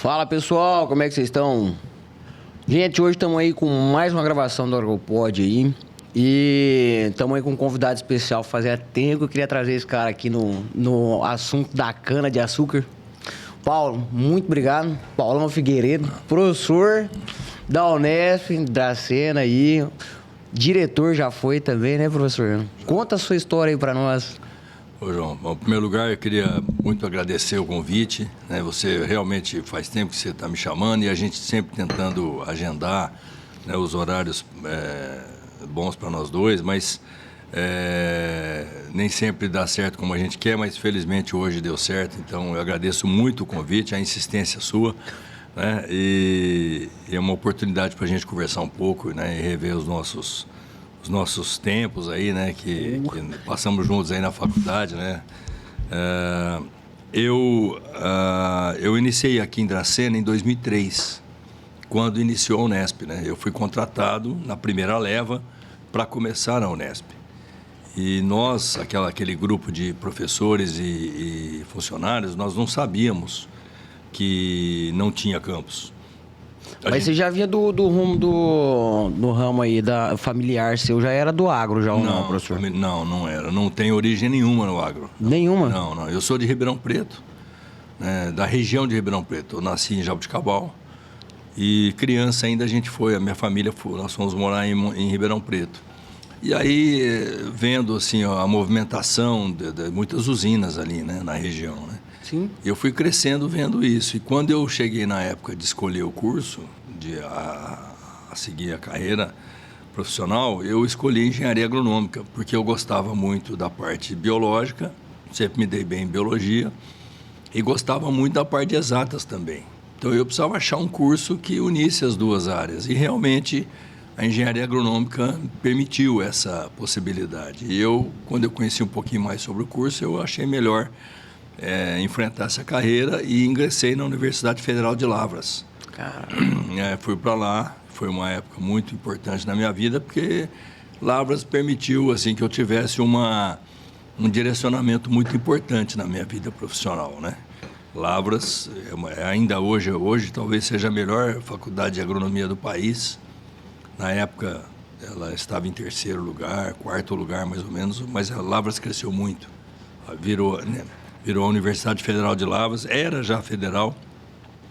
Fala pessoal, como é que vocês estão? Gente, hoje estamos aí com mais uma gravação do AgroPod aí. E estamos aí com um convidado especial. Fazia tempo que eu queria trazer esse cara aqui no assunto da cana-de-açúcar. Paulo, muito obrigado. Paulão Figueiredo, professor da Unesp, Dracena aí. Diretor já foi também, né, professor? Conta a sua história aí para nós. Ô, João, bom, em primeiro lugar, eu queria muito agradecer o convite, né? Você realmente faz tempo que você está me chamando e a gente sempre tentando agendar, né, os horários bons para nós dois, mas nem sempre dá certo como a gente quer, mas felizmente hoje deu certo. Então, eu agradeço muito o convite, a insistência sua, né? E é uma oportunidade para a gente conversar um pouco, né, e rever os nossos tempos aí, né, que passamos juntos aí na faculdade, né. Eu iniciei aqui em Dracena em 2003, quando iniciou a Unesp, né. Eu fui contratado na primeira leva para começar a Unesp. E nós, aquele grupo de professores e funcionários, nós não sabíamos que não tinha campus. Mas você já vinha do rumo do ramo aí, da familiar seu, já era do agro já ou não, professor? Não era. Não tem origem nenhuma no agro. Nenhuma? Não. Eu sou de Ribeirão Preto, né, da região de Ribeirão Preto. Eu nasci em Jabuticabal e criança ainda a minha família, nós fomos morar em Ribeirão Preto. E aí, vendo assim, a movimentação de muitas usinas ali, né, na região, né? Sim. Eu fui crescendo vendo isso. E quando eu cheguei na época de escolher o curso, a seguir a carreira profissional, eu escolhi engenharia agronômica, porque eu gostava muito da parte biológica, sempre me dei bem em biologia, e gostava muito da parte de exatas também. Então eu precisava achar um curso que unisse as duas áreas. E realmente a engenharia agronômica permitiu essa possibilidade. E quando eu conheci um pouquinho mais sobre o curso, eu achei melhor enfrentar essa carreira e ingressei na Universidade Federal de Lavras. Fui para lá, foi uma época muito importante na minha vida, porque Lavras permitiu assim, que eu tivesse um direcionamento muito importante na minha vida profissional, né? Lavras, ainda hoje talvez seja a melhor faculdade de agronomia do país. Na época, ela estava em terceiro lugar, quarto lugar mais ou menos, mas a Lavras cresceu muito, virou a Universidade Federal de Lavras, era já federal,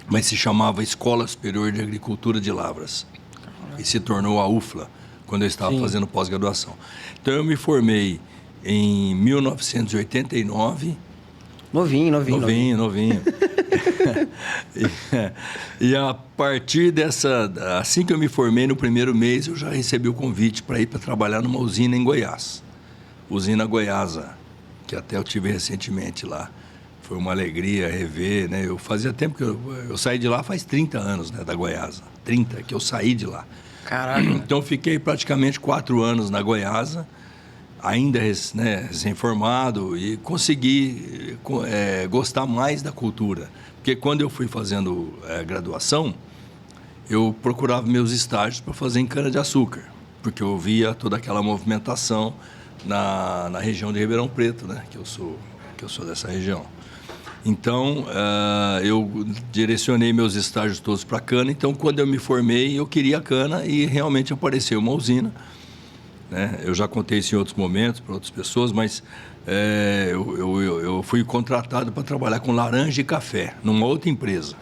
mas se chamava Escola Superior de Agricultura de Lavras. E se tornou a UFLA, quando eu estava fazendo pós-graduação. Então, eu me formei em 1989. Novinho. E a partir assim que eu me formei, no primeiro mês, eu já recebi o convite para ir para trabalhar numa usina em Goiás. Usina Goiasa, que até eu tive recentemente lá. Foi uma alegria rever, né? Eu fazia tempo que eu saí de lá faz 30 anos, né, da Goiasa. 30 que eu saí de lá. Caraca. Então, fiquei praticamente 4 anos na Goiasa, ainda recém-formado, e consegui gostar mais da cultura. Porque quando eu fui fazendo graduação, eu procurava meus estágios para fazer em cana-de-açúcar, porque eu via toda aquela movimentação na região de Ribeirão Preto, né? Que eu sou dessa região. Então, eu direcionei meus estágios todos para cana. Então, quando eu me formei, eu queria cana e realmente apareceu uma usina, né? Eu já contei isso em outros momentos para outras pessoas, mas eu fui contratado para trabalhar com laranja e café numa outra empresa.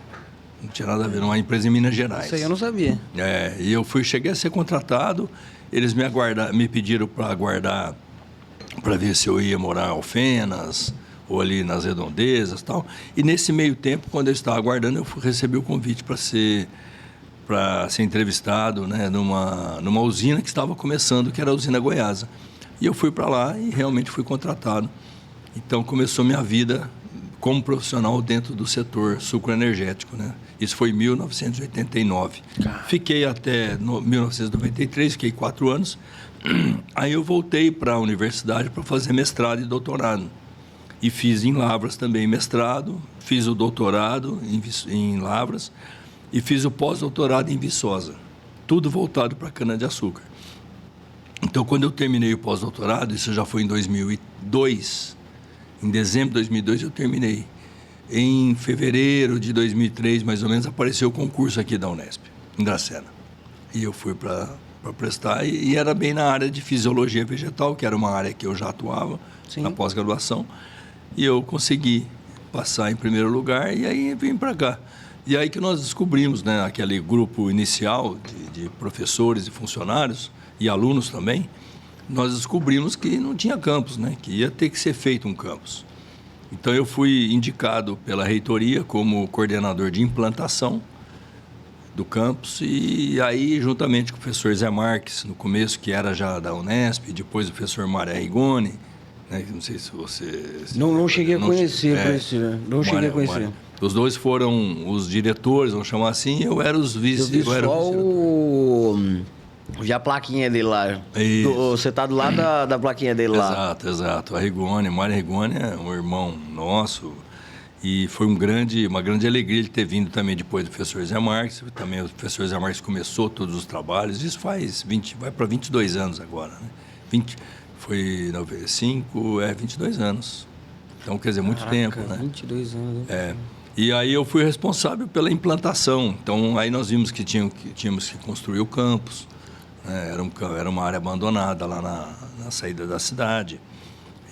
Não tinha nada a ver, numa empresa em Minas Gerais. Isso aí eu não sabia. E eu cheguei a ser contratado, eles me pediram para aguardar, para ver se eu ia morar em Alfenas, ou ali nas redondezas e tal. E nesse meio tempo, quando eu estava aguardando, eu recebi o convite para ser entrevistado, né, numa usina que estava começando, que era a usina Goiasa. E eu fui para lá e realmente fui contratado. Então começou minha vida como profissional dentro do setor sucroenergético, né? Isso foi em 1989. Fiquei até 1993, fiquei 4 anos. Aí eu voltei para a universidade para fazer mestrado e doutorado. E fiz em Lavras também mestrado, fiz o doutorado em Lavras e fiz o pós-doutorado em Viçosa. Tudo voltado para cana-de-açúcar. Então, quando eu terminei o pós-doutorado, isso já foi em 2002, em dezembro de 2002 eu terminei. em fevereiro de 2003, mais ou menos, apareceu o concurso aqui da Unesp, em Dracena. E eu fui para prestar, e era bem na área de fisiologia vegetal, que era uma área que eu já atuava, sim, na pós-graduação. E eu consegui passar em primeiro lugar, e aí vim para cá. E aí que nós descobrimos, né, aquele grupo inicial de professores e funcionários, e alunos também, nós descobrimos que não tinha campus, né, que ia ter que ser feito um campus. Então, eu fui indicado pela reitoria como coordenador de implantação do campus, e aí, juntamente com o professor Zé Marques, no começo, que era já da Unesp, depois o professor Maré Rigoni, né, não sei se você... Não cheguei a conhecer, não cheguei a conhecer. Os dois foram os diretores, vamos chamar assim, eu era os vice... Eu vi só já a plaquinha dele lá. Você tá do lado da plaquinha dele lá. Exato. A Rigoni, Mário Rigoni é um irmão nosso. E foi uma grande alegria ele ter vindo também depois do professor Zé Marques. Também o professor Zé Marques começou todos os trabalhos. Isso vai para 22 anos agora, né? Foi 95, 22 anos. Então, quer dizer, muito tempo, né? 22 anos. E aí eu fui responsável pela implantação. Então, aí nós vimos que tínhamos que construir o campus. Era uma área abandonada lá na saída da cidade.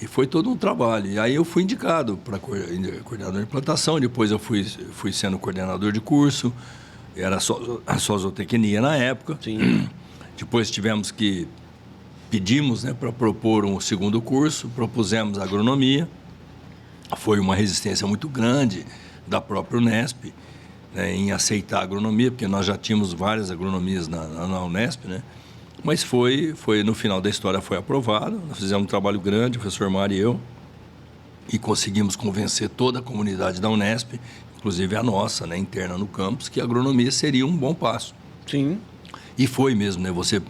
E foi todo um trabalho. E aí eu fui indicado para coordenador de implantação, depois eu fui sendo coordenador de curso, era só zootecnia na época. Sim. Depois pedimos, né, para propor um segundo curso, propusemos agronomia. Foi uma resistência muito grande da própria Unesp, né, em aceitar a agronomia, porque nós já tínhamos várias agronomias na Unesp, né? Mas no final da história foi aprovado, nós fizemos um trabalho grande, o professor Mário e eu, e conseguimos convencer toda a comunidade da Unesp, inclusive a nossa, né, interna no campus, que a agronomia seria um bom passo. Sim. E foi mesmo, né? Você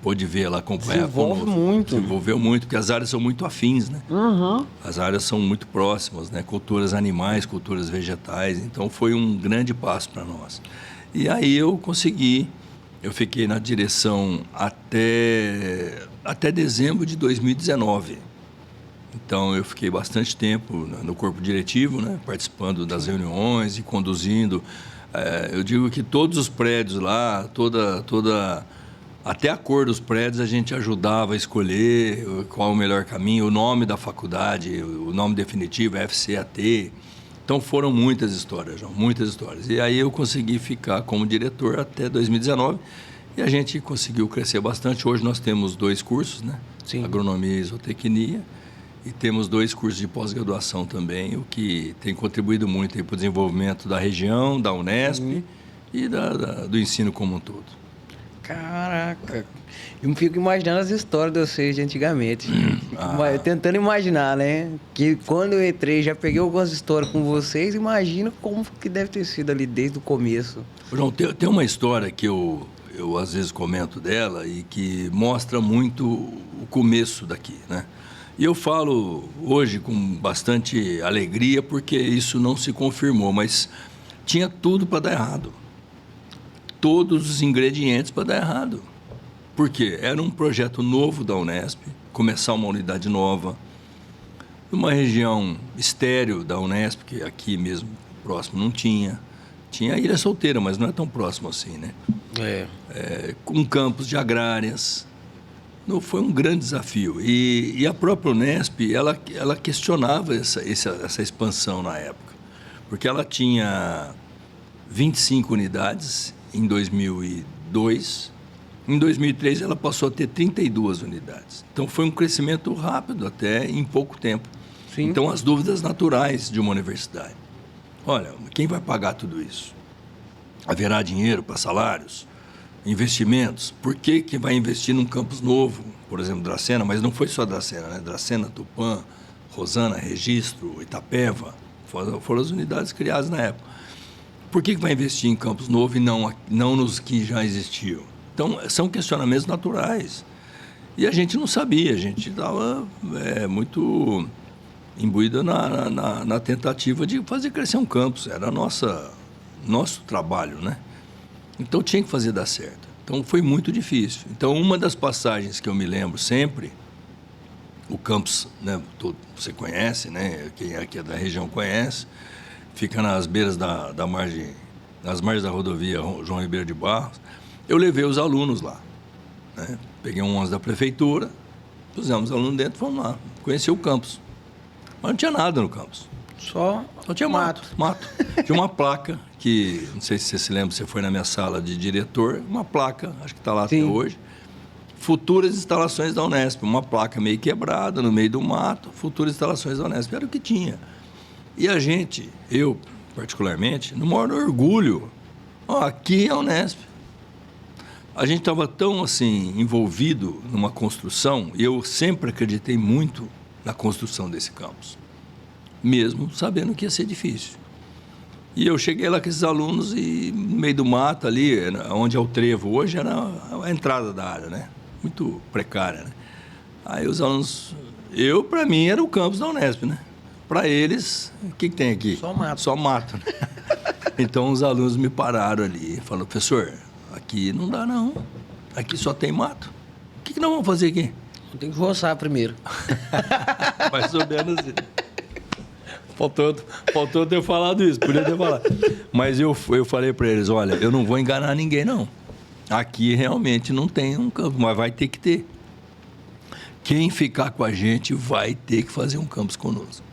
pôde ver ela, acompanhar muito. Desenvolveu muito, porque as áreas são muito afins, né? Uhum. As áreas são muito próximas, né? Culturas animais, culturas vegetais, então foi um grande passo para nós. E aí eu fiquei na direção até dezembro de 2019. Então, eu fiquei bastante tempo no corpo diretivo, né, participando das reuniões e conduzindo. Eu digo que todos os prédios lá, até a cor dos prédios, a gente ajudava a escolher qual o melhor caminho, o nome da faculdade, o nome definitivo, FCAT. Então, foram muitas histórias, João, muitas histórias. E aí eu consegui ficar como diretor até 2019 e a gente conseguiu crescer bastante. Hoje nós temos 2 cursos, né? Sim. Agronomia e zootecnia. E temos 2 cursos de pós-graduação também, o que tem contribuído muito para o desenvolvimento da região, da Unesp e do ensino como um todo. Caraca, eu me fico imaginando as histórias de vocês de antigamente. Tentando imaginar, né? Que quando eu entrei, já peguei algumas histórias com vocês, imagino como que deve ter sido ali desde o começo. João, tem uma história que eu às vezes comento dela e que mostra muito o começo daqui, né? E eu falo hoje com bastante alegria porque isso não se confirmou, mas tinha tudo para dar errado. Todos os ingredientes para dar errado. Por quê? Era um projeto novo da Unesp, começar uma unidade nova, numa região estéril da Unesp, que aqui mesmo próximo não tinha. Tinha a Ilha Solteira, mas não é tão próximo assim, né? Com campos de agrárias. Foi um grande desafio. E a própria Unesp, ela questionava essa expansão na época. Porque ela tinha 25 unidades em 2002. Em 2003, ela passou a ter 32 unidades. Então, foi um crescimento rápido até em pouco tempo. Sim. Então, as dúvidas naturais de uma universidade. Olha, quem vai pagar tudo isso? Haverá dinheiro para salários? Investimentos? Por que vai investir num campus novo? Por exemplo, Dracena, mas não foi só Dracena, né? Dracena, Tupã, Rosana, Registro, Itapeva, foram as unidades criadas na época. Por que vai investir em campus novo e não nos que já existiam? Então, são questionamentos naturais. E a gente não sabia, a gente estava muito imbuída na tentativa de fazer crescer um campus. Era nosso trabalho, né? Então, tinha que fazer dar certo. Então, foi muito difícil. Então, uma das passagens que eu me lembro sempre, o campus, né, você conhece, né? Quem aqui é da região conhece. Fica nas beiras da margem, nas margens da rodovia João Ribeiro de Barros. Eu levei os alunos lá, né? Peguei um ônibus da prefeitura, pusemos os alunos dentro e fomos lá, conhecer o campus. Mas não tinha nada no campus. Só tinha mato. Tinha uma placa que, não sei se você se lembra, você foi na minha sala de diretor, uma placa, acho que está lá até hoje, futuras instalações da Unesp, uma placa meio quebrada, no meio do mato, futuras instalações da Unesp, era o que tinha. E a gente, eu particularmente, no maior orgulho, aqui é a Unesp. A gente estava tão assim envolvido numa construção, e eu sempre acreditei muito na construção desse campus, mesmo sabendo que ia ser difícil. E eu cheguei lá com esses alunos e no meio do mato ali, onde é o trevo hoje, era a entrada da área, né? Muito precária, né? Aí os alunos, para mim, era o campus da Unesp, né? Para eles, o que tem aqui? Só mato. Só mato, né? Então os alunos me pararam ali e falaram, professor, aqui não dá não, aqui só tem mato. O que nós vamos fazer aqui? Tem que roçar primeiro. Mais ou menos isso. Faltou ter falado isso, podia ter falado. Mas eu falei para eles, olha, eu não vou enganar ninguém, não. Aqui realmente não tem um campus, mas vai ter que ter. Quem ficar com a gente vai ter que fazer um campus conosco.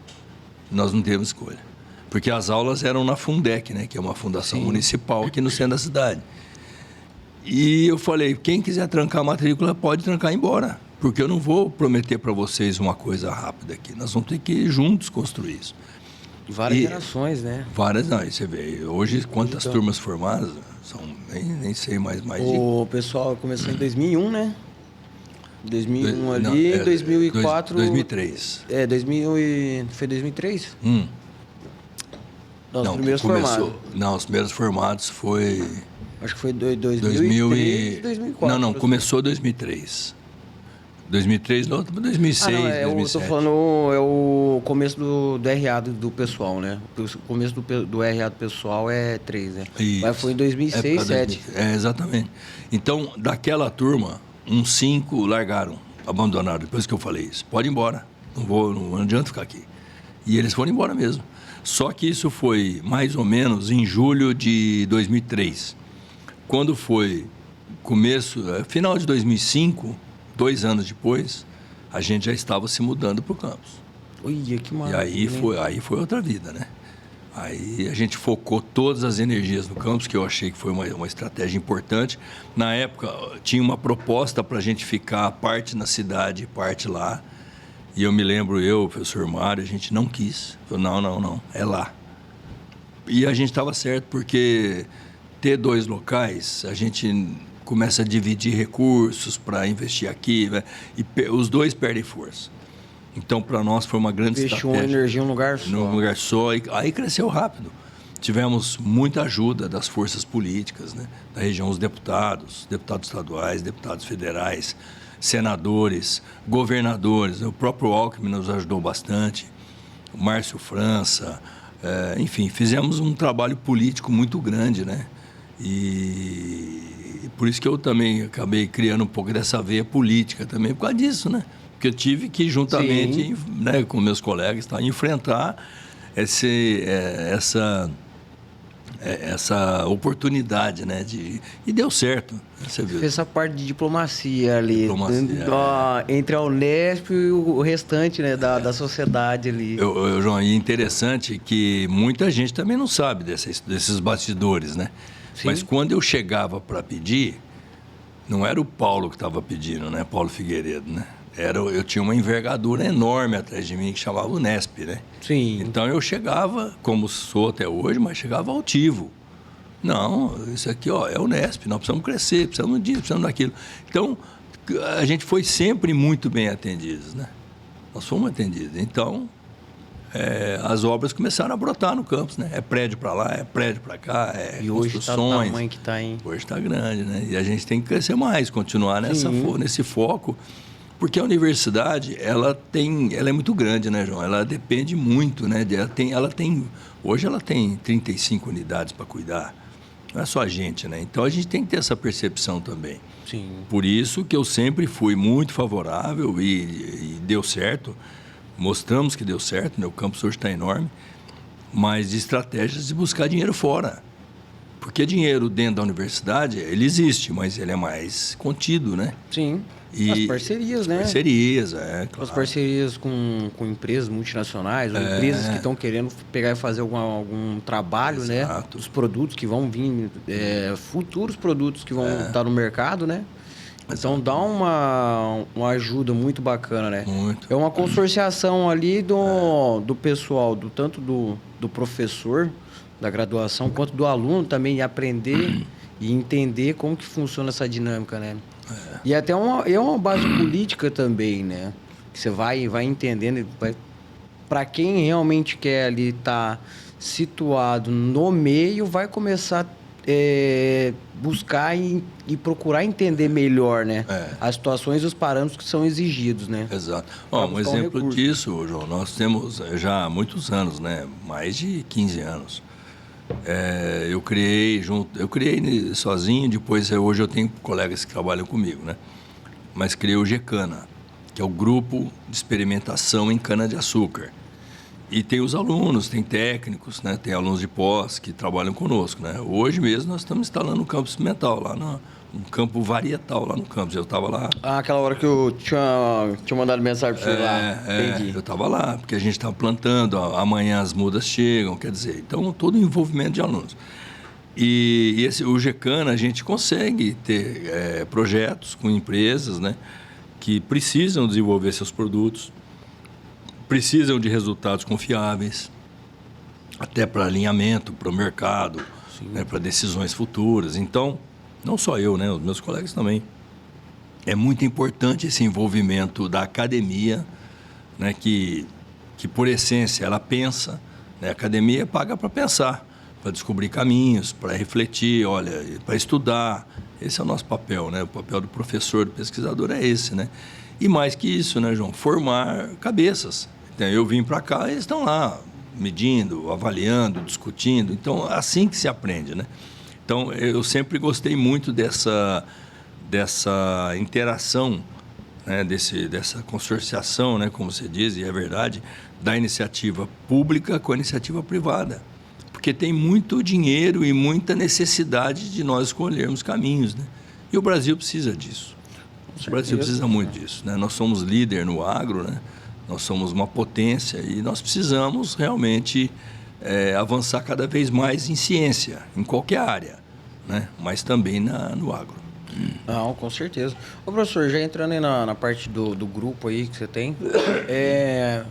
Nós não temos escolha. Porque as aulas eram na Fundec, né, que é uma fundação municipal aqui no centro da cidade. E eu falei, quem quiser trancar a matrícula pode trancar e ir embora. Porque eu não vou prometer para vocês uma coisa rápida aqui. Nós vamos ter que ir juntos construir isso. Várias gerações, né? Várias, não. Você vê, hoje quantas turmas formadas? São, nem sei mais O pessoal começou em 2001, né? 2001 ali, 2004... 2003. Foi 2003? Não, os Não, primeiros formados. Não, os primeiros formados foi... Acho que foi 2003, 2004. Não, começou em 2003. 2003, não, 2006, 2007. Eu tô falando, é o começo do RA do pessoal, né? O começo do RA do pessoal é 3, né? Isso. Mas foi em 2006, 2007. Exatamente. Então, daquela turma, uns 5 largaram, abandonaram, depois que eu falei isso. Pode ir embora, não adianta ficar aqui. E eles foram embora mesmo. Só que isso foi mais ou menos em julho de 2003. Quando foi final de 2005... 2 anos depois, a gente já estava se mudando para o campus. Olha, que maravilha. E aí foi outra vida, né? Aí a gente focou todas as energias no campus, que eu achei que foi uma estratégia importante. Na época, tinha uma proposta para a gente ficar parte na cidade e parte lá. E eu me lembro, o professor Mário, a gente não quis. Falou, não, é lá. E a gente estava certo, porque ter 2 locais, a gente começa a dividir recursos para investir aqui, né? E os 2 perdem força. Então, para nós, foi uma grande estratégia. Investiu uma energia em um lugar só. Num lugar só, e aí cresceu rápido. Tivemos muita ajuda das forças políticas, né? Da região, os deputados estaduais, deputados federais, senadores, governadores. O próprio Alckmin nos ajudou bastante, o Márcio França, enfim, fizemos um trabalho político muito grande, né? E por isso que eu também acabei criando um pouco dessa veia política também, por causa disso, né? Porque eu tive que, juntamente, né, com meus colegas, enfrentar essa oportunidade, né? E deu certo. Você viu? Fez essa parte de diplomacia ali, entre a Unesp e o restante, né, da sociedade ali. João, e interessante que muita gente também não sabe desses bastidores, né? Sim. Mas quando eu chegava para pedir, não era o Paulo que estava pedindo, né? Paulo Figueiredo, né? Eu tinha uma envergadura enorme atrás de mim que chamava Unesp, né? Sim. Então eu chegava, como sou até hoje, mas chegava altivo. Não, isso aqui é Unesp, nós precisamos crescer, precisamos disso, precisamos daquilo. Então, a gente foi sempre muito bem atendidos, né? Nós fomos atendidos. Então, as obras começaram a brotar no campus, né? É prédio para lá, é prédio para cá, e hoje construções. Está o tamanho que está, hein? Hoje está grande, né? E a gente tem que crescer mais, continuar nesse foco, porque a universidade, ela é muito grande, né, João? Ela depende muito, né? Hoje ela tem 35 unidades para cuidar. Não é só a gente, né? Então a gente tem que ter essa percepção também. Sim. Por isso que eu sempre fui muito favorável e deu certo. Mostramos que deu certo, né? O campus hoje está enorme, mas de estratégias de buscar dinheiro fora. Porque dinheiro dentro da universidade, ele existe, mas ele é mais contido, né? Sim. E as parcerias, né? Parcerias, claro. As parcerias com empresas multinacionais, ou empresas que estão querendo pegar e fazer algum trabalho, Exato. né? Os produtos que vão vir, futuros produtos que vão estar no mercado, né? Então dá uma ajuda muito bacana, né? Muito. É uma consorciação ali do pessoal, tanto do professor da graduação, quanto do aluno também, de aprender e entender como que funciona essa dinâmica, né? E até uma base política também, né? Que você vai entendendo, para quem realmente quer ali estar situado no meio, vai começar buscar e procurar entender melhor, né? As situações e os parâmetros que são exigidos, né? Exato. Um exemplo disso, João, nós temos já há muitos anos, né? Mais de 15 anos. Eu criei sozinho, depois hoje eu tenho colegas que trabalham comigo, né? Mas criei o GECANA, que é o Grupo de Experimentação em Cana-de-Açúcar. E tem os alunos, tem técnicos, né? Tem alunos de pós que trabalham conosco, né? Hoje mesmo nós estamos instalando um campo experimental lá um campo varietal lá no campus. Eu estava lá. Aquela hora que eu tinha mandado mensagem para você lá. Entendi. Eu estava lá, porque a gente estava plantando, amanhã as mudas chegam, quer dizer, então todo o envolvimento de alunos. E o GECANA, a gente consegue ter projetos com empresas, né, que precisam desenvolver seus produtos, precisam de resultados confiáveis, até para alinhamento, para o mercado, né, para decisões futuras. Então, não só eu, né, os meus colegas também. É muito importante esse envolvimento da academia, né, que por essência ela pensa, né, a academia paga para pensar, para descobrir caminhos, para refletir, para estudar. Esse é o nosso papel, né? O papel do professor, do pesquisador é esse, né? E mais que isso, né, João? Formar cabeças. Então, eu vim para cá, eles estão lá medindo, avaliando, discutindo. Então, assim que se aprende, né? Então, eu sempre gostei muito dessa interação, né, dessa consorciação, né, como você diz, e é verdade, da iniciativa pública com a iniciativa privada. Porque tem muito dinheiro e muita necessidade de nós escolhermos caminhos, né? E o Brasil precisa disso. O Brasil precisa muito disso, né? Nós somos líder no agro, né? Nós somos uma potência e nós precisamos realmente avançar cada vez mais em ciência, em qualquer área, né? Mas também no agro. Não, com certeza. Ô, professor, já entrando aí na parte do grupo aí que você tem,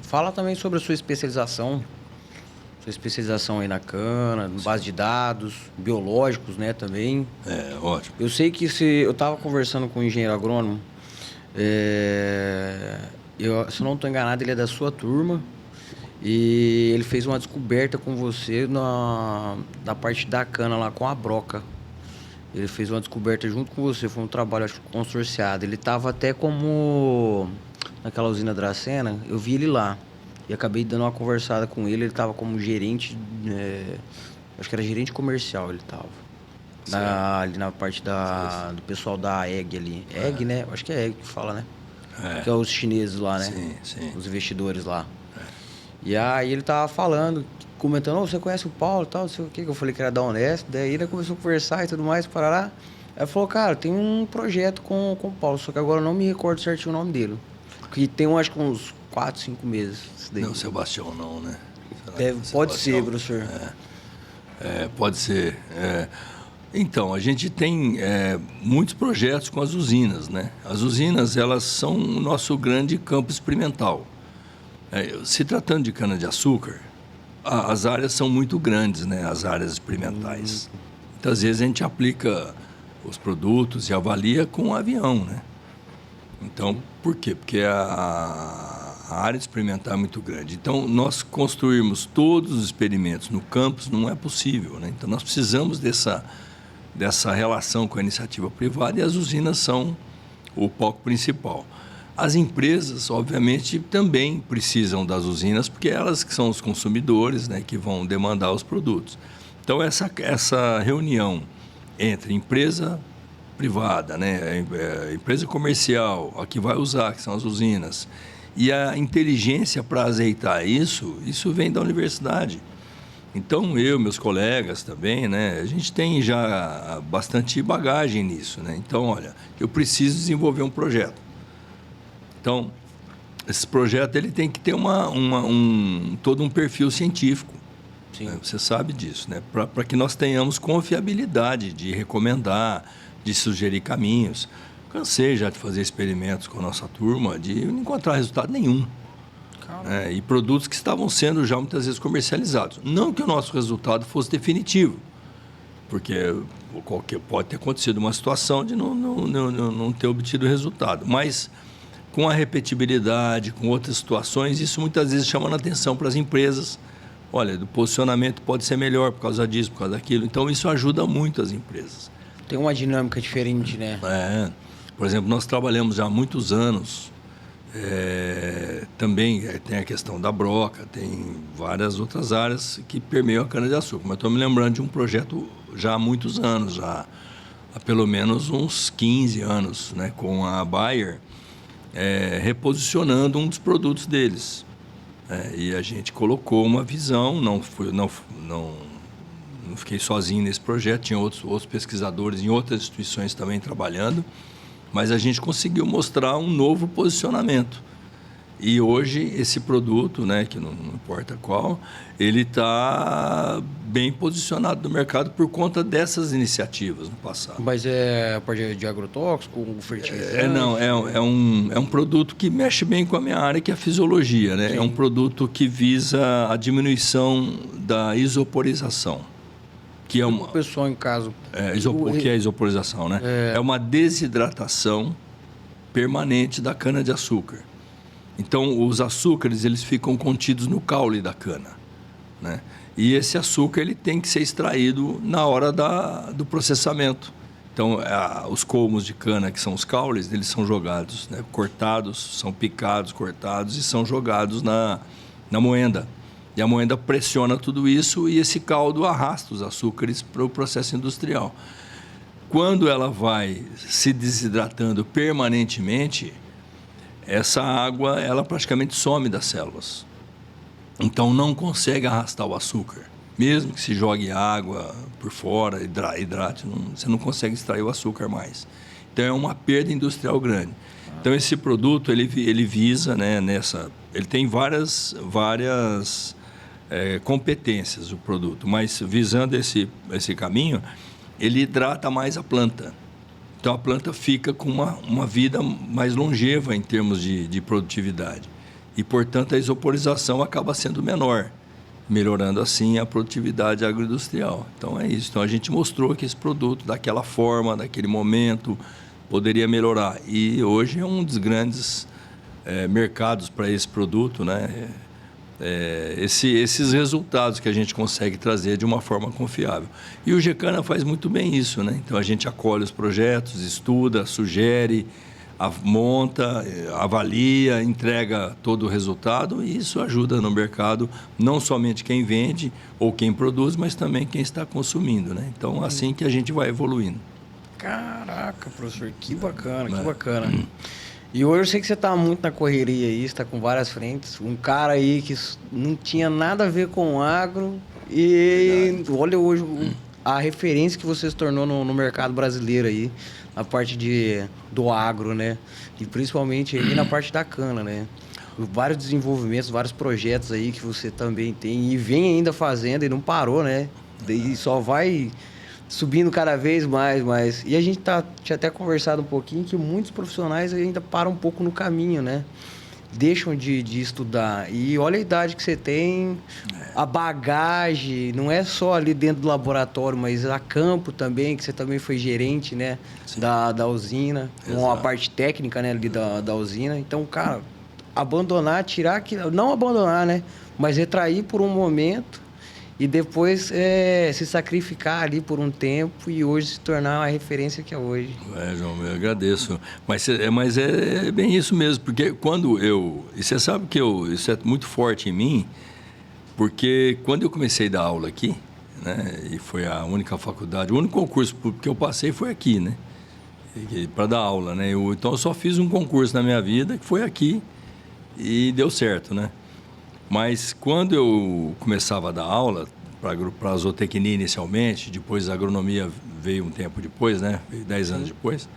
fala também sobre a sua especialização aí na cana, base de dados, biológicos, né, também. Ótimo. Eu sei que eu estava conversando com um engenheiro agrônomo, se eu não estou enganado, ele é da sua turma, e ele fez uma descoberta com você na parte da cana lá com a broca. Ele fez uma descoberta junto com você, foi um trabalho, acho, consorciado. Ele estava até como naquela usina Dracena, eu vi ele lá. E acabei dando uma conversada com ele, ele estava como gerente, acho que era gerente comercial ele estava. Ali na parte do pessoal da EG ali. EG, né? Acho que é EG que fala, né? Que é os chineses lá, né? Sim. Os investidores lá. E aí ele tava falando, comentando, você conhece o Paulo e tal, não sei o que eu falei que era da Unesp, daí ele começou a conversar e tudo mais, parará. Aí falou, cara, tem um projeto com o Paulo, só que agora eu não me recordo certinho o nome dele. Que tem, acho que uns 4, 5 meses. Não, Sebastião não, né? Pode ser, professor. Pode ser. Então, a gente tem muitos projetos com as usinas, né? As usinas, elas são o nosso grande campo experimental. Se tratando de cana-de-açúcar, as áreas são muito grandes, né? As áreas experimentais. Muitas vezes a gente aplica os produtos e avalia com um avião, né? Então, por quê? Porque a área experimental é muito grande. Então, nós construirmos todos os experimentos no campus não é possível, né? Então, nós precisamos dessa relação com a iniciativa privada e as usinas são o palco principal. As empresas, obviamente, também precisam das usinas, porque elas que são os consumidores, né, que vão demandar os produtos. Então, essa reunião entre empresa privada, né, empresa comercial, a que vai usar, que são as usinas, e a inteligência para azeitar isso vem da universidade. Então, meus colegas também, né, a gente tem já bastante bagagem nisso, né? Então, olha, eu preciso desenvolver um projeto. Então, esse projeto ele tem que ter todo um perfil científico. Sim. Né? Você sabe disso, né? Para que nós tenhamos confiabilidade de recomendar, de sugerir caminhos. Cansei já de fazer experimentos com a nossa turma, de não encontrar resultado nenhum. E produtos que estavam sendo já muitas vezes comercializados. Não que o nosso resultado fosse definitivo, porque pode ter acontecido uma situação de não ter obtido resultado. Mas com a repetibilidade, com outras situações, isso muitas vezes chama a atenção para as empresas. Olha, o posicionamento pode ser melhor por causa disso, por causa daquilo. Então, isso ajuda muito as empresas. Tem uma dinâmica diferente, né? Por exemplo, nós trabalhamos já há muitos anos. Também tem a questão da broca, tem várias outras áreas que permeiam a cana-de-açúcar. Mas estou me lembrando de um projeto já há muitos anos, já há pelo menos uns 15 anos, né, com a Bayer, reposicionando um dos produtos deles. E a gente colocou uma visão, não fiquei sozinho nesse projeto, tinha outros pesquisadores em outras instituições também trabalhando, mas a gente conseguiu mostrar um novo posicionamento. E hoje esse produto, né, que não importa qual, ele está bem posicionado no mercado por conta dessas iniciativas no passado. Mas é a parte de agrotóxico, fertilizante? Não, é um produto que mexe bem com a minha área, que é a fisiologia, né? Sim. É um produto que visa a diminuição da isoporização. Que é o pessoal em casa... O que é a isoporização, né? É uma desidratação permanente da cana-de-açúcar. Então, os açúcares eles ficam contidos no caule da cana, né? E esse açúcar ele tem que ser extraído na hora do processamento. Então, os colmos de cana, que são os caules, eles são jogados, né, cortados, são picados, cortados e são jogados na moenda. E a moenda pressiona tudo isso e esse caldo arrasta os açúcares para o processo industrial. Quando ela vai se desidratando permanentemente, essa água ela praticamente some das células. Então não consegue arrastar o açúcar. Mesmo que se jogue água por fora, hidrate, você não consegue extrair o açúcar mais. Então é uma perda industrial grande. Então esse produto ele visa, né, ele tem várias competências o produto, mas visando esse caminho, ele hidrata mais a planta. Então a planta fica com uma vida mais longeva em termos de produtividade. E, portanto, a isoporização acaba sendo menor, melhorando assim a produtividade agroindustrial. Então é isso. Então a gente mostrou que esse produto, daquela forma, daquele momento, poderia melhorar. E hoje é um dos grandes mercados para esse produto, né? Esses resultados que a gente consegue trazer de uma forma confiável. E o Gecana faz muito bem isso, né? Então a gente acolhe os projetos, estuda, sugere, monta, avalia, entrega todo o resultado e isso ajuda no mercado, não somente quem vende ou quem produz, mas também quem está consumindo, né? Então assim que a gente vai evoluindo. Caraca, professor, que bacana, que bacana. E hoje eu sei que você está muito na correria aí, está com várias frentes. Um cara aí que não tinha nada a ver com agro e olha hoje a referência que você se tornou no mercado brasileiro aí, na parte do agro, né? E principalmente aí na parte da cana, né? Vários desenvolvimentos, vários projetos aí que você também tem e vem ainda fazendo e não parou, né? Daí só vai subindo cada vez mais. E a gente tinha até conversado um pouquinho que muitos profissionais ainda param um pouco no caminho, né? Deixam de estudar. E olha a idade que você tem, a bagagem, não é só ali dentro do laboratório, mas a campo também, que você também foi gerente, né? Da usina, com a parte técnica, né, ali da usina. Então, cara, abandonar, não abandonar, né? Mas retrair por um momento e depois se sacrificar ali por um tempo e hoje se tornar a referência que é hoje. João, eu agradeço. Mas é bem isso mesmo, porque quando e você sabe que isso é muito forte em mim, porque quando eu comecei a dar aula aqui, né? E foi a única faculdade, o único concurso que eu passei foi aqui, né? Para dar aula, né? Então eu só fiz um concurso na minha vida, que foi aqui, e deu certo, né? Mas quando eu começava a dar aula, para a zootecnia inicialmente, depois a agronomia veio um tempo depois, né? Veio 10 anos depois,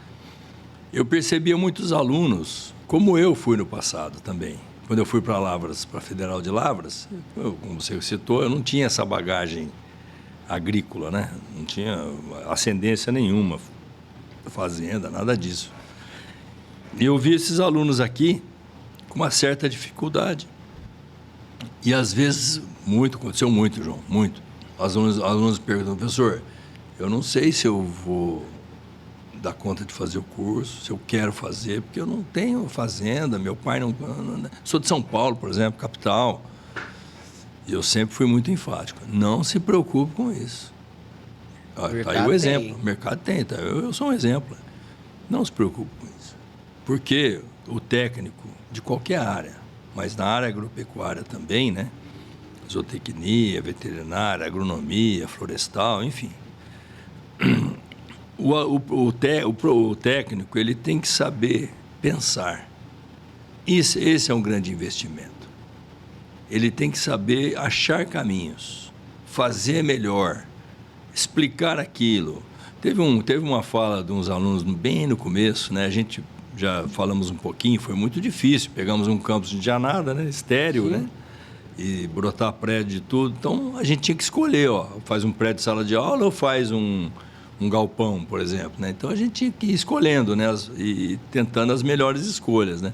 eu percebia muitos alunos, como eu fui no passado também. Quando eu fui para Lavras, para a Federal de Lavras, como você citou, eu não tinha essa bagagem agrícola, né? Não tinha ascendência nenhuma, fazenda, nada disso. E eu vi esses alunos aqui com uma certa dificuldade. E às vezes, aconteceu muito, João, muito. Alunos perguntam, professor, eu não sei se eu vou dar conta de fazer o curso, se eu quero fazer, porque eu não tenho fazenda, meu pai não... Sou de São Paulo, por exemplo, capital. E eu sempre fui muito enfático. Não se preocupe com isso. Está aí o exemplo. O mercado tem. Tá? Eu sou um exemplo. Não se preocupe com isso. Porque o técnico de qualquer área, mas na área agropecuária também, né? Zootecnia, veterinária, agronomia, florestal, enfim. O técnico, ele tem que saber pensar. Esse é um grande investimento. Ele tem que saber achar caminhos, fazer melhor, explicar aquilo. Teve uma fala de uns alunos bem no começo, né? A gente já falamos um pouquinho, foi muito difícil. Pegamos um campus de nada, né? Estéreo, né? E brotar prédio e tudo. Então, a gente tinha que escolher, ó, faz um prédio de sala de aula ou faz um galpão, por exemplo, né? Então, a gente tinha que ir escolhendo, né? E tentando as melhores escolhas, né?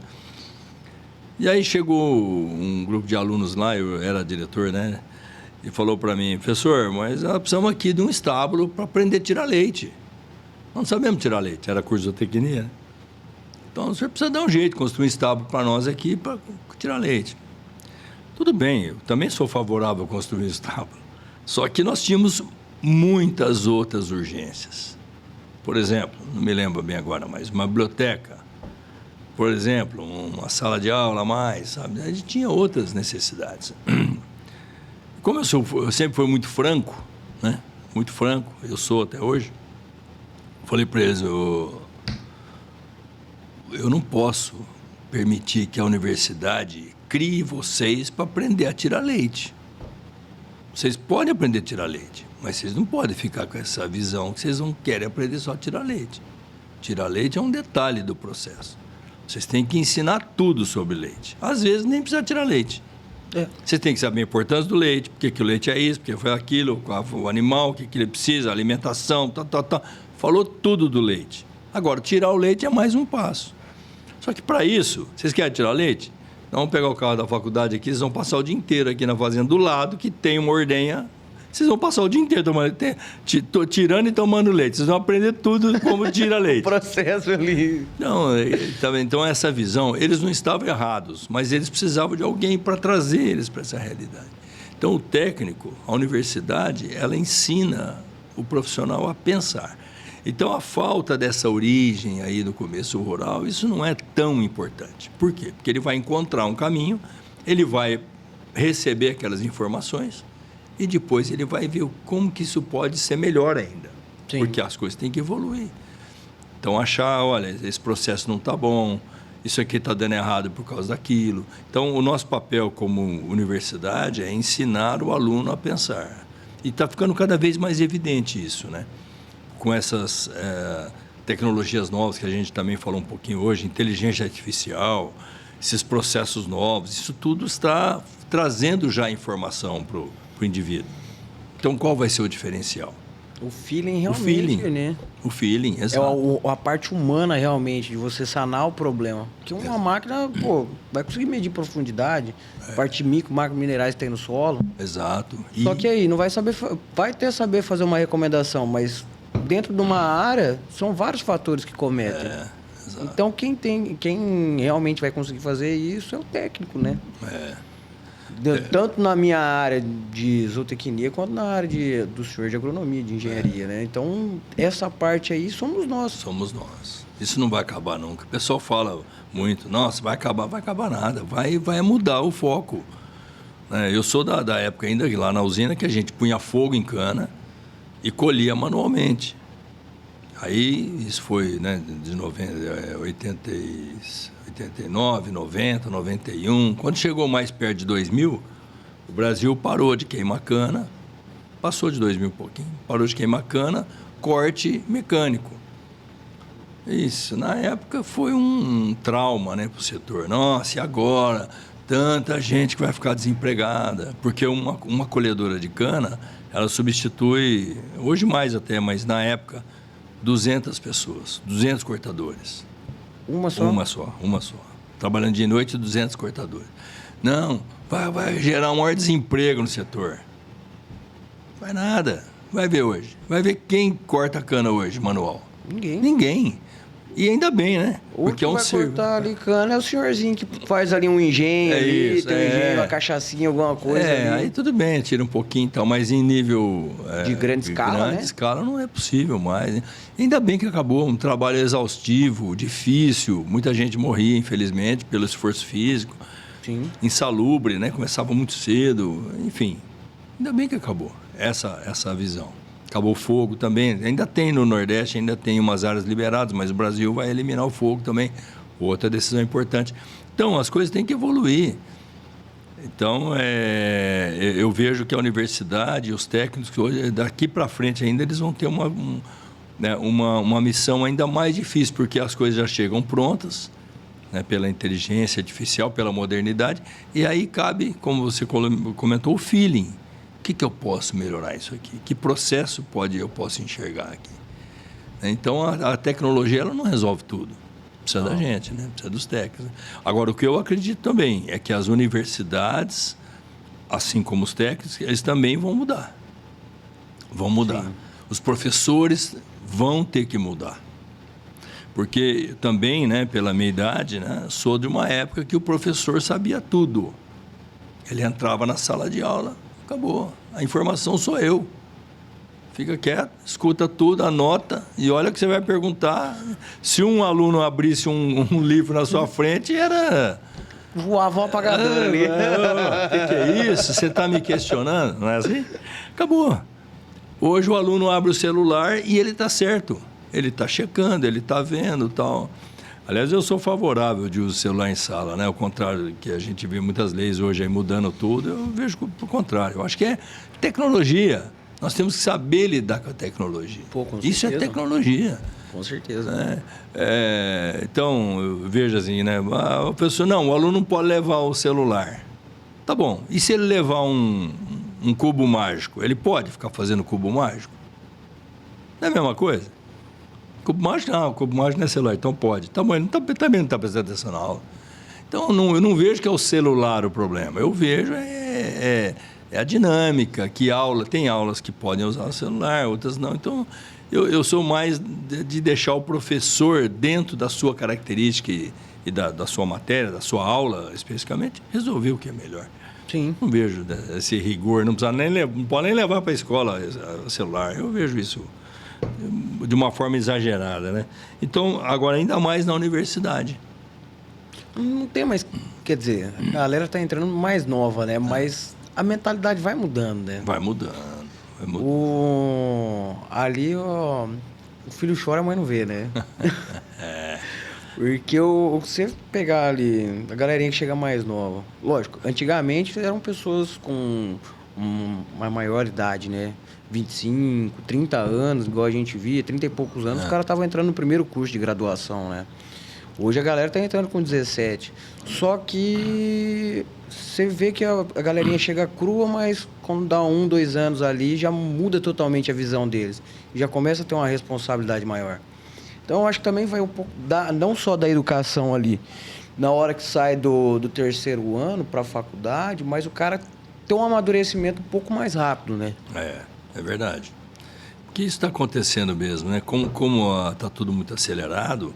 E aí chegou um grupo de alunos lá, eu era diretor, né? E falou para mim, professor, mas nós precisamos aqui de um estábulo para aprender a tirar leite. Nós não sabemos tirar leite, era curso de zootecnia, né? Então, o senhor precisa dar um jeito, construir um estábulo para nós aqui para tirar leite. Tudo bem, eu também sou favorável a construir um estábulo. Só que nós tínhamos muitas outras urgências. Por exemplo, não me lembro bem agora, mas uma biblioteca. Por exemplo, uma sala de aula a mais, sabe? A gente tinha outras necessidades. Como eu sempre fui muito franco, né? Muito franco, eu sou até hoje. Falei para eles, eu não posso permitir que a universidade crie vocês para aprender a tirar leite. Vocês podem aprender a tirar leite, mas vocês não podem ficar com essa visão que vocês não querem aprender só a tirar leite. Tirar leite é um detalhe do processo. Vocês têm que ensinar tudo sobre leite. Às vezes nem precisa tirar leite. Vocês têm que saber a importância do leite, porque que o leite é isso, porque foi aquilo, o animal, o que ele precisa, a alimentação, Falou tudo do leite. Agora, tirar o leite é mais um passo. Só que para isso, vocês querem tirar leite? Vamos pegar o carro da faculdade aqui, vocês vão passar o dia inteiro aqui na fazenda do lado, que tem uma ordenha. Vocês vão passar o dia inteiro tirando e tomando leite. Vocês vão aprender tudo como tira leite. O processo ali. Não, então essa visão, eles não estavam errados, mas eles precisavam de alguém para trazer eles para essa realidade. Então, o técnico, a universidade, ela ensina o profissional a pensar. Então, a falta dessa origem aí do começo rural, isso não é tão importante. Por quê? Porque ele vai encontrar um caminho, ele vai receber aquelas informações e depois ele vai ver como que isso pode ser melhor ainda. Sim. Porque as coisas têm que evoluir. Então, achar, olha, esse processo não está bom, isso aqui está dando errado por causa daquilo. Então, o nosso papel como universidade é ensinar o aluno a pensar. E está ficando cada vez mais evidente isso, né? Com essas tecnologias novas que a gente também falou um pouquinho hoje, inteligência artificial, esses processos novos, isso tudo está trazendo já informação para o indivíduo. Então, qual vai ser o diferencial? O feeling realmente, né? O feeling, exato. É a parte humana realmente, de você sanar o problema. Porque uma máquina, vai conseguir medir profundidade, parte micro, macro minerais que tem no solo. Exato. Só que aí, não vai saber, vai ter saber fazer uma recomendação, mas dentro de uma área, são vários fatores que cometem. Então, quem realmente vai conseguir fazer isso é o técnico, né? Tanto na minha área de zootecnia, quanto na área do senhor de agronomia, de engenharia, né? Então, essa parte aí somos nós. Somos nós. Isso não vai acabar nunca. O pessoal fala muito, nossa, vai acabar nada. Vai mudar o foco. Eu sou da época ainda lá na usina que a gente punha fogo em cana e colhia manualmente. Aí isso foi, né, de 89, 90, 91. Quando chegou mais perto de 2000, o Brasil parou de queimar cana, passou de 2000 um pouquinho, parou de queimar cana, corte mecânico. Isso, na época foi um trauma, né, para o setor. Nossa, e agora? Tanta gente que vai ficar desempregada. Porque uma colhedora de cana, ela substitui, hoje mais até, mas na época, 200 pessoas, 200 cortadores. Uma só? Uma só. Trabalhando de noite, 200 cortadores. Não, vai gerar um maior desemprego no setor. Vai nada. Vai ver hoje. Vai ver quem corta cana hoje, manual. Ninguém. E ainda bem, né? Porque vai cortar ali cana é o senhorzinho que faz ali um engenho, ali, tem um engenho, uma cachaçinha, alguma coisa ali. Aí tudo bem, tira um pouquinho e tal, mas em nível... de grande escala, né? Grande escala não é possível mais. Né? Ainda bem que acabou, um trabalho exaustivo, difícil, muita gente morria, infelizmente, pelo esforço físico. Sim. Insalubre, né? Começava muito cedo, enfim. Ainda bem que acabou essa visão. Acabou o fogo também. Ainda tem no Nordeste, ainda tem umas áreas liberadas, mas o Brasil vai eliminar o fogo também. Outra decisão importante. Então, as coisas têm que evoluir. Então, eu vejo que a universidade, os técnicos, hoje, daqui para frente ainda, eles vão ter uma missão ainda mais difícil, porque as coisas já chegam prontas, né, pela inteligência artificial, pela modernidade, e aí cabe, como você comentou, o feeling. O que eu posso melhorar isso aqui? Que processo eu posso enxergar aqui? Então, a tecnologia ela não resolve tudo. Precisa da gente, né? Precisa dos técnicos. Agora, o que eu acredito também é que as universidades, assim como os técnicos, eles também vão mudar. Vão mudar. Sim. Os professores vão ter que mudar. Porque também, né, pela minha idade, né, sou de uma época que o professor sabia tudo. Ele entrava na sala de aula, acabou. A informação sou eu. Fica quieto, escuta tudo, anota e olha o que você vai perguntar. Se um aluno abrisse um livro na sua frente, era... voava um apagador ali. O que é isso? Você está me questionando? Não é assim? Acabou. Hoje o aluno abre o celular e ele está certo. Ele está checando, ele está vendo e tal. Aliás, eu sou favorável de uso de celular em sala, né? Ao contrário que a gente vê muitas leis hoje aí mudando tudo, eu vejo por contrário. Eu acho que é tecnologia. Nós temos que saber lidar com a tecnologia. Pô, com isso certeza. É tecnologia. Com certeza. Né? Então, eu vejo assim, né? A pessoa, não, o aluno não pode levar o celular. Tá bom. E se ele levar um cubo mágico? Ele pode ficar fazendo cubo mágico? Não é a mesma coisa? Cubo mágico não, cubo mágico não é celular, então pode. Tá bom, ele também não está prestando atenção na aula. Então, eu não vejo que é o celular o problema. Eu vejo a dinâmica, que tem aulas que podem usar o celular, outras não. Então, eu sou mais de deixar o professor, dentro da sua característica e da sua matéria, da sua aula especificamente, resolver o que é melhor. Sim. Não vejo esse rigor, não pode nem levar para a escola o celular. Eu vejo isso de uma forma exagerada, né? Então, agora ainda mais na universidade. Não tem mais... Quer dizer, a galera está entrando mais nova, né? Mas a mentalidade vai mudando, né? Vai mudando. Ali, ó, o filho chora, a mãe não vê, né? Porque você pegar ali a galerinha que chega mais nova... Lógico, antigamente eram pessoas com uma maior idade, né? 25, 30 anos, igual a gente via, 30 e poucos anos, os caras estavam entrando no primeiro curso de graduação, né? Hoje a galera tá entrando com 17. Só que você vê que a galerinha chega crua, mas quando dá 1, 2 anos ali, já muda totalmente a visão deles. Já começa a ter uma responsabilidade maior. Então, eu acho que também vai um pouco, não só da educação ali, na hora que sai do terceiro ano para a faculdade, mas o cara tem um amadurecimento um pouco mais rápido, né? É verdade. Porque isso está acontecendo mesmo, né? Como está tudo muito acelerado,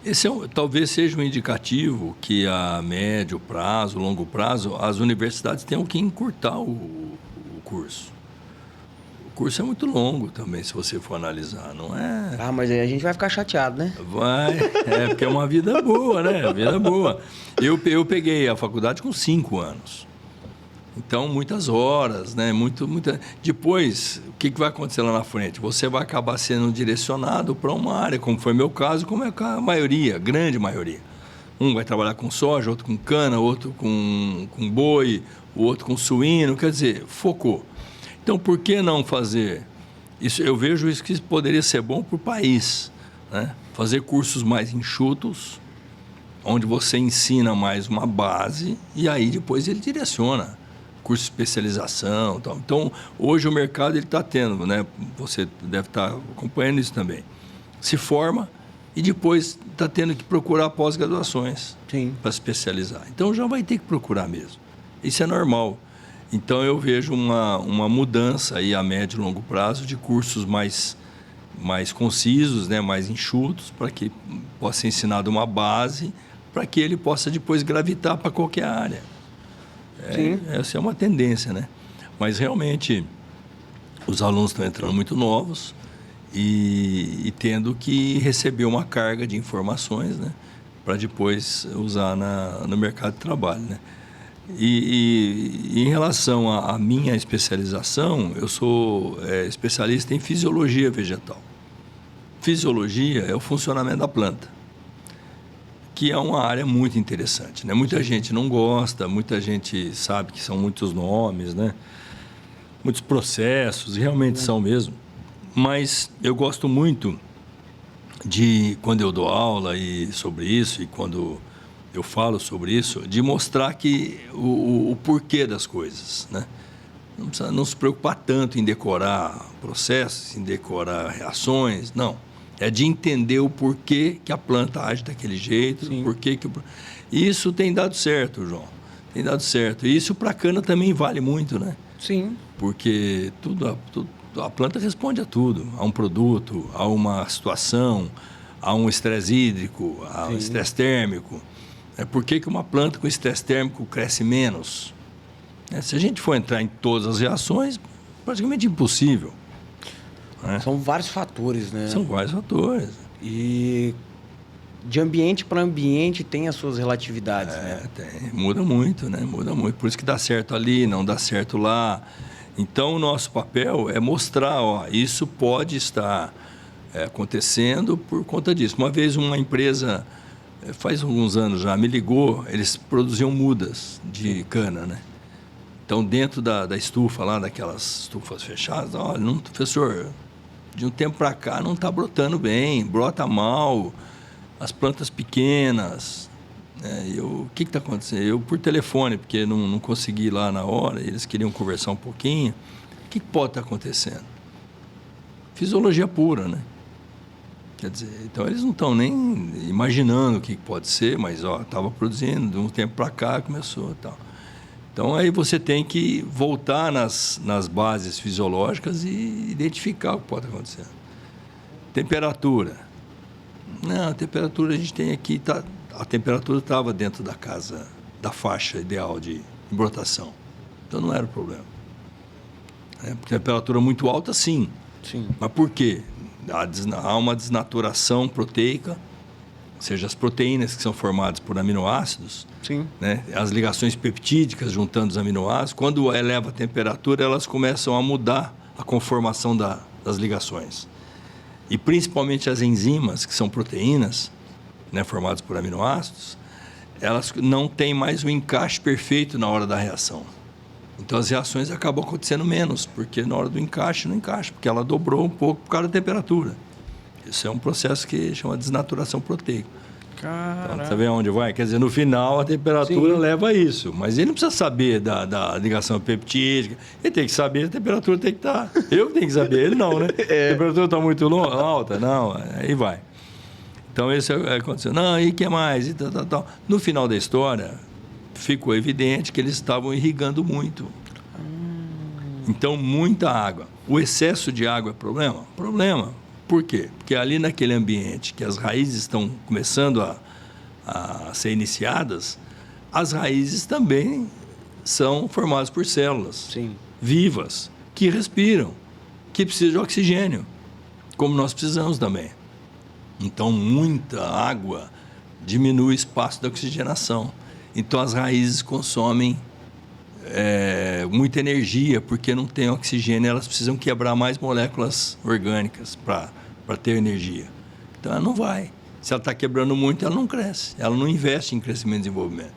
esse talvez seja um indicativo que a médio prazo, longo prazo, as universidades tenham que encurtar o curso. curso é muito longo também, se você for analisar, não é? Ah, mas aí a gente vai ficar chateado, né? Vai, porque é uma vida boa, né? Vida boa. Eu peguei a faculdade com 5 anos. Então, muitas horas, né? Depois, o que vai acontecer lá na frente? Você vai acabar sendo direcionado para uma área, como foi meu caso, como é a maioria, grande maioria. Um vai trabalhar com soja, outro com cana, outro com boi, o outro com suíno, quer dizer, focou. Então, por que não fazer isso? Eu vejo isso que poderia ser bom para o país, né? Fazer cursos mais enxutos, onde você ensina mais uma base e aí depois ele direciona. Curso de especialização. Tal. Então, hoje o mercado está tendo, né? Você deve estar acompanhando isso também. Se forma e depois está tendo que procurar pós-graduações para especializar. Então, já vai ter que procurar mesmo. Isso é normal. Então, eu vejo uma mudança aí a médio e longo prazo de cursos mais concisos, né? Mais enxutos, para que possa ser ensinado uma base, para que ele possa depois gravitar para qualquer área. Essa é uma tendência, né? Mas realmente os alunos estão entrando muito novos e tendo que receber uma carga de informações, né? Para depois usar no mercado de trabalho, né? E em relação à minha especialização, eu sou especialista em fisiologia vegetal. Fisiologia é o funcionamento da planta, que é uma área muito interessante, né? Muita gente não gosta, muita gente sabe que são muitos nomes, né? Muitos processos, realmente são mesmo. Mas eu gosto muito de, quando eu dou aula sobre isso e quando eu falo sobre isso, de mostrar que o porquê das coisas, né? Não precisa não se preocupar tanto em decorar processos, em decorar reações, não. É de entender o porquê que a planta age daquele jeito, porquê que... Isso tem dado certo, João. Tem dado certo. E isso para a cana também vale muito, né? Sim. Porque a planta responde a tudo. A um produto, a uma situação, a um estresse hídrico, a um estresse térmico. Por que uma planta com estresse térmico cresce menos? Se a gente for entrar em todas as reações, praticamente impossível. São vários fatores, né? São vários fatores. E de ambiente para ambiente tem as suas relatividades, né? Tem. Muda muito, né? Muda muito. Por isso que dá certo ali, não dá certo lá. Então, o nosso papel é mostrar, isso pode estar acontecendo por conta disso. Uma vez uma empresa, faz alguns anos já, me ligou, eles produziam mudas de cana, né? Então, dentro da estufa lá, daquelas estufas fechadas, olha, professor, de um tempo para cá não está brotando bem, brota mal, as plantas pequenas. O que está acontecendo? Eu, por telefone, porque não consegui ir lá na hora, eles queriam conversar um pouquinho. O que pode estar acontecendo? Fisiologia pura, né? Quer dizer, então eles não estão nem imaginando o que pode ser, mas estava produzindo, de um tempo para cá começou e tal. Então, aí você tem que voltar nas bases fisiológicas e identificar o que pode acontecer. Temperatura. Não, a temperatura a gente tem aqui, a temperatura estava dentro da casa, da faixa ideal de brotação. Então, não era o problema. Temperatura muito alta, sim. Mas por quê? Há uma desnaturação proteica, ou seja, as proteínas que são formadas por aminoácidos, né? As ligações peptídicas juntando os aminoácidos, quando eleva a temperatura, elas começam a mudar a conformação das ligações. E principalmente as enzimas, que são proteínas, né, formadas por aminoácidos, elas não têm mais o encaixe perfeito na hora da reação. Então as reações acabam acontecendo menos, porque na hora do encaixe não encaixa, porque ela dobrou um pouco por causa da temperatura. Isso é um processo que chama desnaturação proteica. Então, você vê aonde vai? Quer dizer, no final a temperatura leva a isso. Mas ele não precisa saber da ligação peptídica. Ele tem que saber, a temperatura tem que estar. Eu tenho que saber, ele não, né? A temperatura está muito alta? Não, aí vai. Então, isso aconteceu. Não, e o que mais? E tal. No final da história, ficou evidente que eles estavam irrigando muito. Então, muita água. O excesso de água é problema? Problema. Por quê? Porque ali naquele ambiente que as raízes estão começando a ser iniciadas, as raízes também são formadas por células vivas, que respiram, que precisa de oxigênio, como nós precisamos também. Então, muita água diminui o espaço da oxigenação. Então, as raízes consomem muita energia, porque não tem oxigênio, elas precisam quebrar mais moléculas orgânicas para ter energia. Então, ela não vai. Se ela está quebrando muito, ela não cresce. Ela não investe em crescimento e desenvolvimento.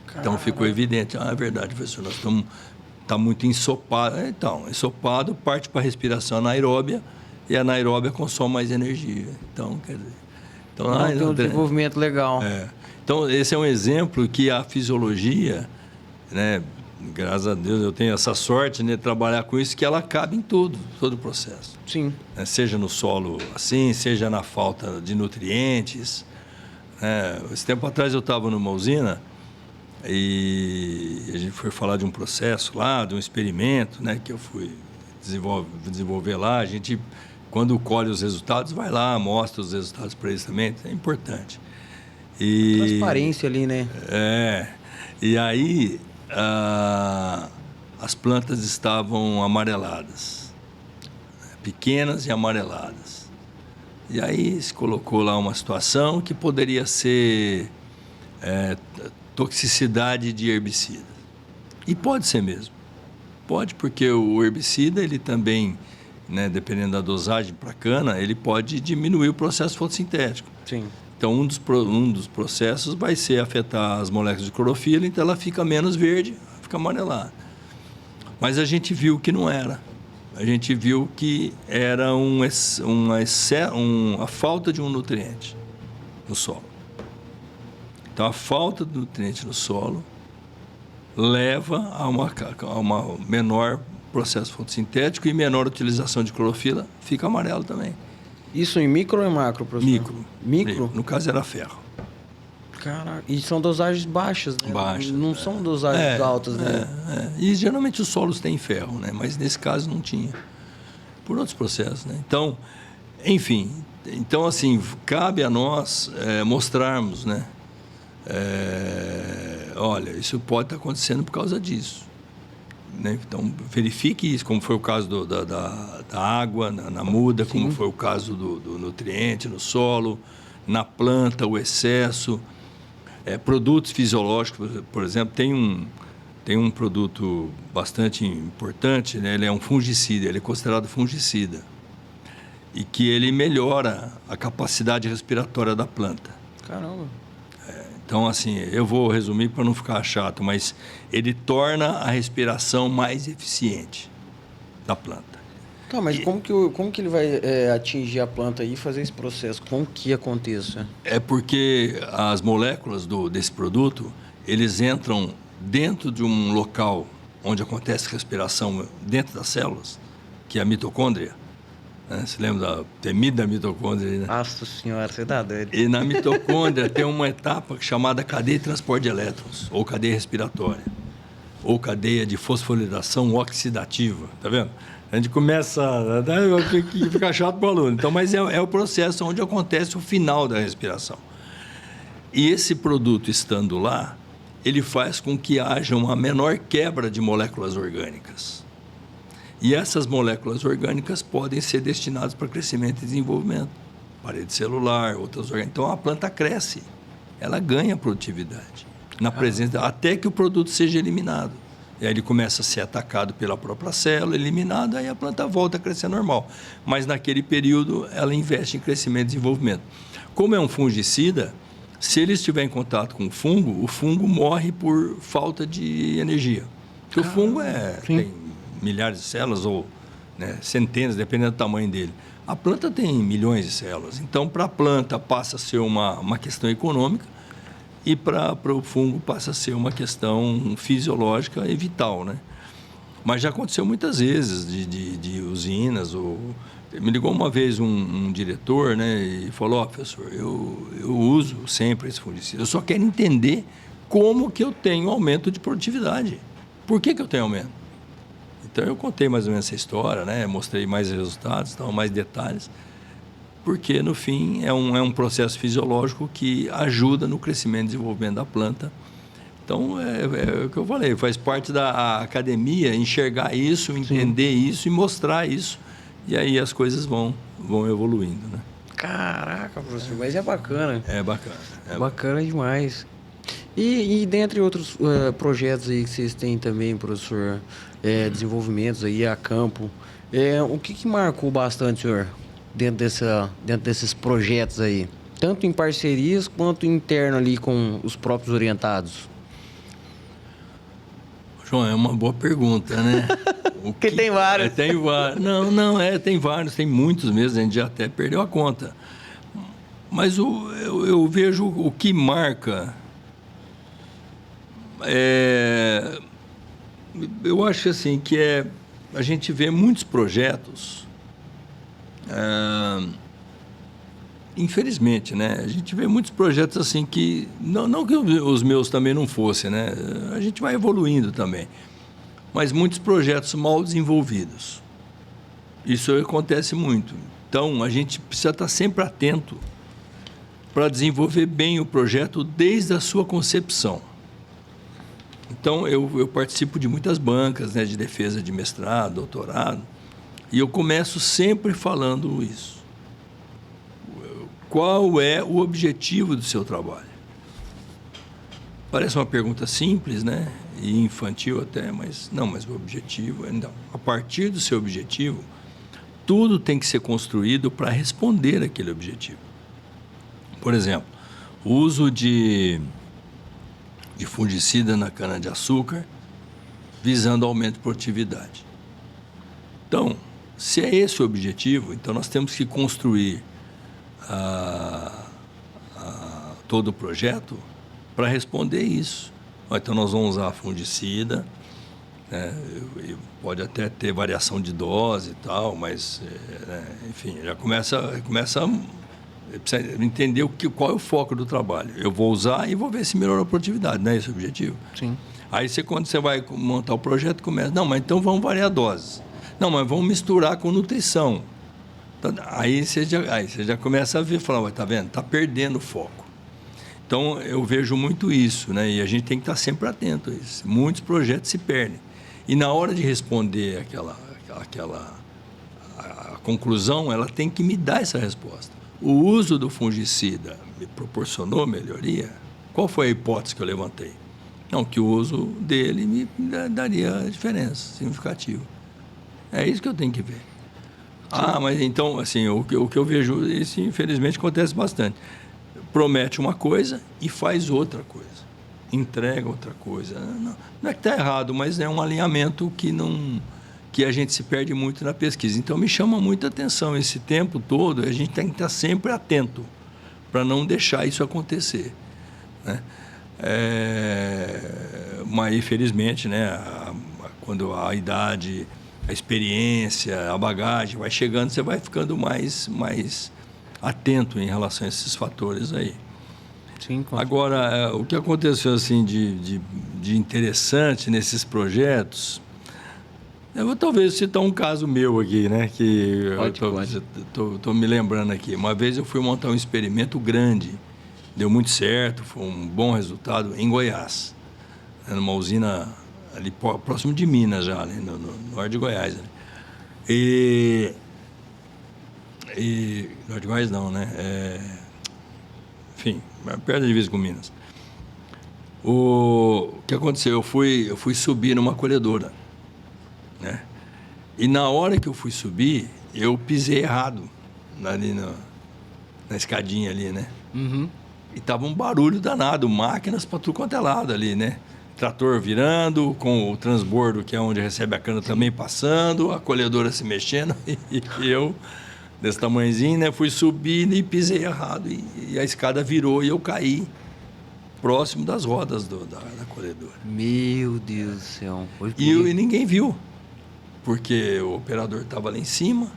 Caramba. Então, ficou evidente. É verdade, professor, nós estamos... Está muito ensopado. Então, ensopado parte para a respiração anaeróbia e a anaeróbia consome mais energia. Então, quer dizer... Então, tem um desenvolvimento legal. Então, esse é um exemplo que a fisiologia, né, graças a Deus, eu tenho essa sorte, né, de trabalhar com isso, que ela cabe em todo o processo. Sim. Seja no solo assim, seja na falta de nutrientes. Esse tempo atrás eu estava numa usina e a gente foi falar de um processo lá, de um experimento, né, que eu fui desenvolver lá. A gente, quando colhe os resultados, vai lá, mostra os resultados para eles também, é importante. Transparência ali, né? E aí as plantas estavam amareladas, pequenas e amareladas. E aí se colocou lá uma situação que poderia ser toxicidade de herbicida. E pode ser mesmo. Pode, porque o herbicida, ele também, né, dependendo da dosagem para cana, ele pode diminuir o processo fotossintético. Sim. Então, um dos processos vai ser afetar as moléculas de clorofila, então ela fica menos verde, fica amarelada. Mas a gente viu que não era. A gente viu que era a falta de um nutriente no solo. Então, a falta de nutriente no solo leva a uma menor processo fotossintético e menor utilização de clorofila, fica amarelo também. Isso em micro ou em macro, professor? Micro? No caso era ferro. Caraca, e são dosagens baixas, né? Baixas. Não são dosagens altas, né? E geralmente os solos têm ferro, né? Mas nesse caso não tinha. Por outros processos, né? Então, enfim. Então, assim, cabe a nós mostrarmos, né? Olha, isso pode estar acontecendo por causa disso. Né? Então, verifique isso, como foi o caso da água na muda, sim, como foi o caso do nutriente no solo, na planta, o excesso. Produtos fisiológicos, por exemplo, tem um produto bastante importante, né? Ele é um fungicida, ele é considerado fungicida, e que ele melhora a capacidade respiratória da planta. Caramba! Então, assim, eu vou resumir para não ficar chato, mas ele torna a respiração mais eficiente da planta. Tá, mas como que ele vai atingir a planta e fazer esse processo? Como que aconteça? É porque as moléculas desse produto, eles entram dentro de um local onde acontece respiração dentro das células, que é a mitocôndria. Você lembra da temida mitocôndria? Né? Nossa senhora, você tá doido. E na mitocôndria tem uma etapa chamada cadeia de transporte de elétrons, ou cadeia respiratória, ou cadeia de fosforilação oxidativa, tá vendo? A gente começa a ficar chato para o aluno. Então, mas é o processo onde acontece o final da respiração. E esse produto estando lá, ele faz com que haja uma menor quebra de moléculas orgânicas. E essas moléculas orgânicas podem ser destinadas para crescimento e desenvolvimento. Parede celular, outras orgânicas. Então, a planta cresce, ela ganha produtividade na presença, até que o produto seja eliminado. E aí ele começa a ser atacado pela própria célula, eliminado, aí a planta volta a crescer normal. Mas naquele período, ela investe em crescimento e desenvolvimento. Como é um fungicida, se ele estiver em contato com o fungo morre por falta de energia. Porque o fungo tem milhares de células ou, né, centenas, dependendo do tamanho dele. A planta tem milhões de células. Então, para a planta passa a ser uma questão econômica e para o fungo passa a ser uma questão fisiológica e vital, né? Mas já aconteceu muitas vezes de usinas. Me ligou uma vez um diretor, né, e falou: professor, eu uso sempre esse fungicida. Eu só quero entender como que eu tenho aumento de produtividade. Por que eu tenho aumento? Então, eu contei mais ou menos essa história, né? Mostrei mais resultados, mais detalhes, porque, no fim, é um processo fisiológico que ajuda no crescimento e desenvolvimento da planta. Então, é o que eu falei, faz parte da academia enxergar isso, entender isso e mostrar isso, E aí as coisas vão evoluindo, né? Caraca, professor, mas é bacana. É bacana. Bacana demais. E dentre outros projetos aí que vocês têm também, professor, desenvolvimentos aí a campo, o que marcou bastante, senhor, dentro desses projetos aí? Tanto em parcerias quanto interno ali com os próprios orientados? João, é uma boa pergunta, né? Porque tem vários. Tem vários. Não, tem vários, tem muitos mesmo, a gente já até perdeu a conta. Mas eu vejo o que marca. Eu acho assim que a gente vê muitos projetos, infelizmente, né? A gente vê muitos projetos assim que não que os meus também não fossem, né? A gente vai evoluindo também, mas muitos projetos mal desenvolvidos. Isso acontece muito. Então a gente precisa estar sempre atento para desenvolver bem o projeto desde a sua concepção. Então, eu participo de muitas bancas, né, de defesa de mestrado, doutorado, e eu começo sempre falando isso. Qual é o objetivo do seu trabalho? Parece uma pergunta simples, né, e infantil até, mas o objetivo é... Não. A partir do seu objetivo, tudo tem que ser construído para responder àquele objetivo. Por exemplo, o uso de fungicida na cana-de-açúcar, visando aumento de produtividade. Então, se é esse o objetivo, então nós temos que construir todo o projeto para responder isso. Então, nós vamos usar fungicida, né? Pode até ter variação de dose e tal, mas, enfim, já começa precisa entender qual é o foco do trabalho. Eu vou usar e vou ver se melhora a produtividade, não é esse o objetivo? Sim. Aí, quando você vai montar o projeto, começa... Não, mas então vamos variar doses. Não, mas vamos misturar com nutrição. Então, aí você já começa a ver, falar, tá vendo? Está perdendo o foco. Então, eu vejo muito isso, né? E a gente tem que estar sempre atento a isso. Muitos projetos se perdem. E na hora de responder a conclusão, ela tem que me dar essa resposta. O uso do fungicida me proporcionou melhoria? Qual foi a hipótese que eu levantei? Não, que o uso dele me daria diferença significativa. É isso que eu tenho que ver. Mas então, assim, o que eu vejo, isso infelizmente acontece bastante. Promete uma coisa e faz outra coisa. Entrega outra coisa. Não é que está errado, mas é um alinhamento que a gente se perde muito na pesquisa. Então, me chama muita atenção esse tempo todo, a gente tem que estar sempre atento para não deixar isso acontecer, né? Mas, infelizmente, né, quando a idade, a experiência, a bagagem vai chegando, você vai ficando mais atento em relação a esses fatores aí. Sim, agora, o que aconteceu assim, de interessante nesses projetos... Eu vou talvez citar um caso meu aqui, né? Que estou me lembrando aqui. Uma vez eu fui montar um experimento grande, deu muito certo, foi um bom resultado em Goiás, né, numa usina ali próximo de Minas já, ali no norte de Goiás. Né? Norte de Goiás não, né? Enfim, perto da divisa com Minas. O que aconteceu? Eu fui subir numa colhedora. Né? E na hora que eu fui subir, eu pisei errado ali na escadinha ali, né? Uhum. E tava um barulho danado, máquinas para tudo quanto é lado ali, né? Trator virando, com o transbordo, que é onde recebe a cana, também passando, a colhedora se mexendo, e eu, desse tamanhozinho, né? Fui subir e pisei errado, e a escada virou e eu caí próximo das rodas da colhedora. Meu Deus do céu. E ninguém viu. Porque o operador estava lá em cima,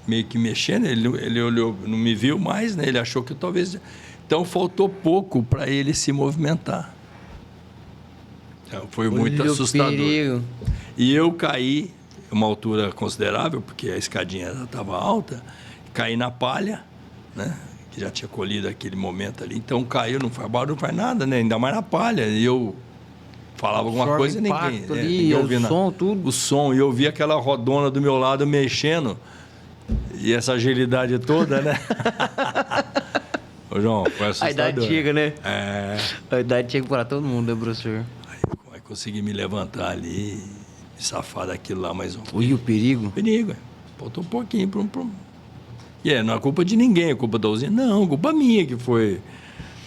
meio que mexendo, ele olhou, não me viu mais, né? Ele achou que talvez... Então, faltou pouco para ele se movimentar. Então, foi muito assustador. Perigo. E eu caí, uma altura considerável, porque a escadinha estava alta, caí na palha, né? Que já tinha colhido aquele momento ali. Então, caiu, não faz barulho, não faz nada, né? Ainda mais na palha. E eu... falava alguma coisa e ninguém ouvia. O som, tudo. O som, e eu via aquela rodona do meu lado mexendo. E essa agilidade toda, né? Ô, João, foi assustador. A idade chega, né? É. A idade chega para todo mundo, né, professor? Aí consegui me levantar ali, me safar daquilo lá mais um pouco. E o perigo? Perigo, faltou um pouquinho para E não é culpa de ninguém, é culpa da usina. Não, culpa minha que foi.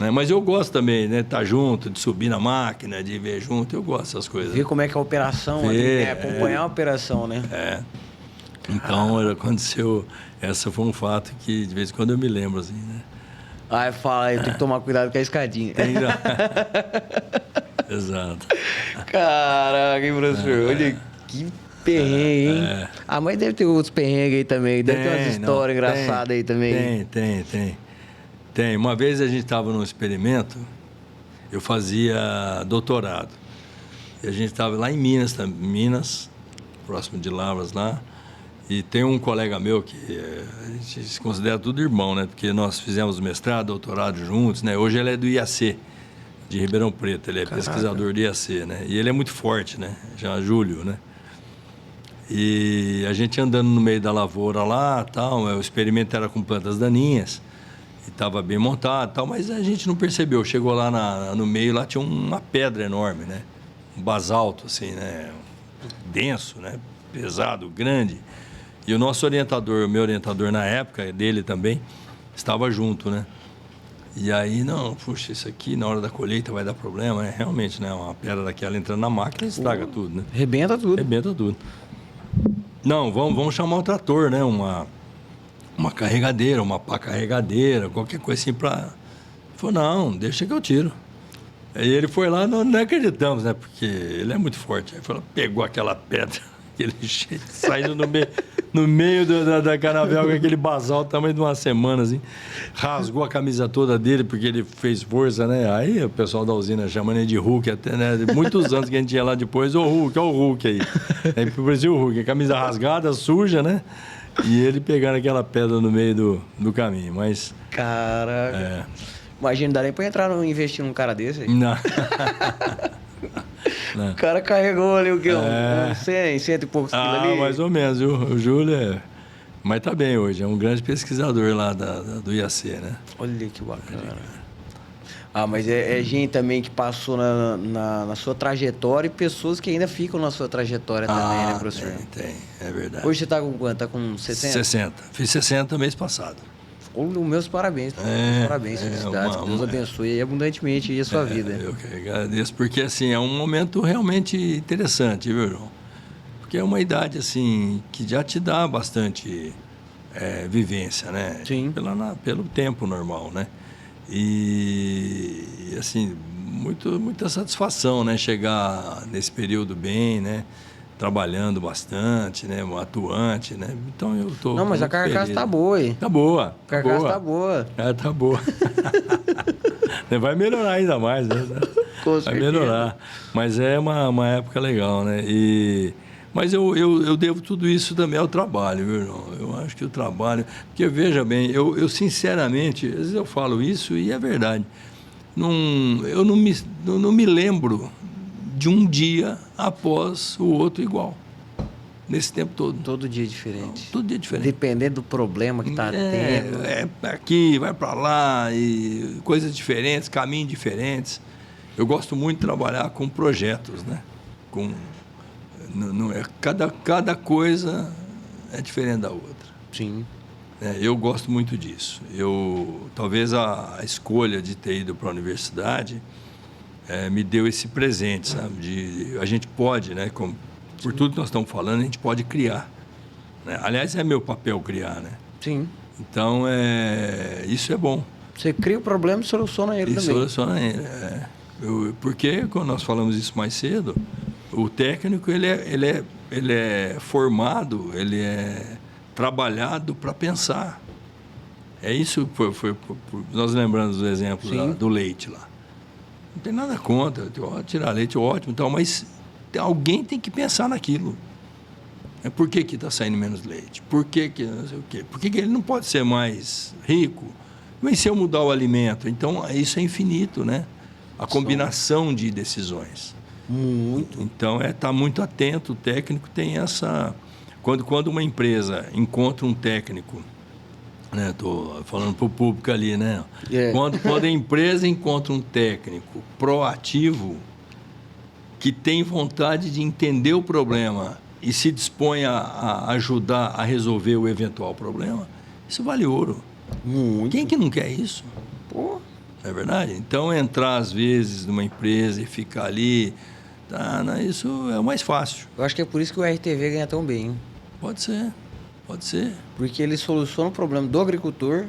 Né? Mas eu gosto também, né? Estar junto, de subir na máquina, de ver junto, eu gosto dessas coisas. Ver como é que é a operação ali, né? Acompanhar a operação, né? Então, aconteceu... Essa foi um fato que, de vez em quando, eu me lembro, assim, né? Aí fala, eu tenho que tomar cuidado com a escadinha. Exato. Caraca, hein, professor? Olha que perrengue, hein? Ah, mas deve ter outros perrengues aí também. Deve ter umas histórias engraçadas aí também. Tem. Uma vez a gente estava num experimento, eu fazia doutorado. E a gente estava lá em Minas, próximo de Lavras lá. E tem um colega meu que a gente se considera tudo irmão, né? Porque nós fizemos mestrado, doutorado juntos, né? Hoje ele é do IAC, de Ribeirão Preto. Ele é pesquisador do IAC, né? E ele é muito forte, né? Já Júlio, né? E a gente andando no meio da lavoura lá, tal, o experimento era com plantas daninhas. E estava bem montado, tal, mas a gente não percebeu. Chegou lá no meio, lá tinha uma pedra enorme, né? Um basalto, assim, né? Denso, né? Pesado, grande. E o nosso orientador, o meu orientador na época, dele também, estava junto, né? E aí, não, puxa, isso aqui na hora da colheita vai dar problema, né? Realmente, né? Uma pedra daquela entrando na máquina estraga tudo, né? Rebenta tudo. Rebenta tudo. Não, vamos chamar o trator, né? Uma carregadeira, uma pá carregadeira, qualquer coisa assim para... Ele falou, não, deixa que eu tiro. Aí ele foi lá, não acreditamos, né? Porque ele é muito forte. Aí falou, pegou aquela pedra, aquele jeito, saindo no meio da canavial com aquele basalto, tamanho de uma semana, assim. Rasgou a camisa toda dele, porque ele fez força, né? Aí o pessoal da usina chamando ele de Hulk, até, né? Muitos anos que a gente ia lá depois, ô Hulk, olha o Hulk aí. Aí parecia o Hulk, a camisa rasgada, suja, né? E ele pegando aquela pedra no meio do caminho, mas... Caraca. Imagina, não dá nem pra investir num cara desse aí. Não. O cara carregou ali o quê? Uns 100 e poucos quilos ali? Mais ou menos. O Júlio é... Mas tá bem hoje, é um grande pesquisador lá do IAC, né? Olha que bacana. Ah, mas é gente também que passou na sua trajetória e pessoas que ainda ficam na sua trajetória também, né, professor? Tem, é verdade. Hoje você tá com quanto? Tá com 60? 60. Fiz 60 mês passado. Meus parabéns, meus parabéns, felicidades. Que Deus abençoe abundantemente a sua vida. Eu que agradeço, porque assim, é um momento realmente interessante, viu, João? Porque é uma idade assim que já te dá bastante vivência, né? Sim. Pelo tempo normal, né? E assim, muita satisfação, né? Chegar nesse período bem, né? Trabalhando bastante, né? Atuante, né? Então eu tô... Não, mas a carcaça tá boa, hein? Tá boa. A carcaça tá boa. Tá boa. Vai melhorar ainda mais, né? Vai melhorar. Mas é uma época legal, né? Mas eu devo tudo isso também ao trabalho, viu, irmão? Eu acho que o trabalho... Porque, veja bem, eu sinceramente, às vezes eu falo isso e é verdade. Eu não me lembro de um dia após o outro igual. Nesse tempo todo. Todo dia diferente. Não, todo dia diferente. Dependendo do problema que está tendo. Aqui, vai para lá, e coisas diferentes, caminhos diferentes. Eu gosto muito de trabalhar com projetos, né? Cada coisa é diferente da outra. Sim. Eu gosto muito disso. Talvez a escolha de ter ido para a universidade me deu esse presente, sabe? A gente pode, né? Por tudo que nós estamos falando, a gente pode criar. Né? Aliás, é meu papel criar, né? Sim. Então, isso é bom. Você cria o problema e soluciona ele também. Soluciona ele, porque, quando nós falamos isso mais cedo, o técnico, ele é formado, ele é trabalhado para pensar. É isso que foi nós lembramos do exemplo do leite lá. Não tem nada contra, tirar leite, ótimo e tal, mas alguém tem que pensar naquilo. Por que está saindo menos leite? Por que não sei o quê? Por que ele não pode ser mais rico? Mas se eu mudar o alimento? Então, isso é infinito, né? A combinação de decisões. Muito. Então, tá muito atento, o técnico tem essa Quando uma empresa encontra um técnico, né? Estou falando para o público ali, né? Quando a empresa encontra um técnico proativo, que tem vontade de entender o problema e se dispõe a ajudar a resolver o eventual problema, isso vale ouro. Muito. Quem que não quer isso? Pô. Não é verdade? Então, entrar às vezes numa empresa e ficar ali, isso é o mais fácil. Eu acho que é por isso que o RTV ganha tão bem, hein? Pode ser. Porque ele soluciona o problema do agricultor,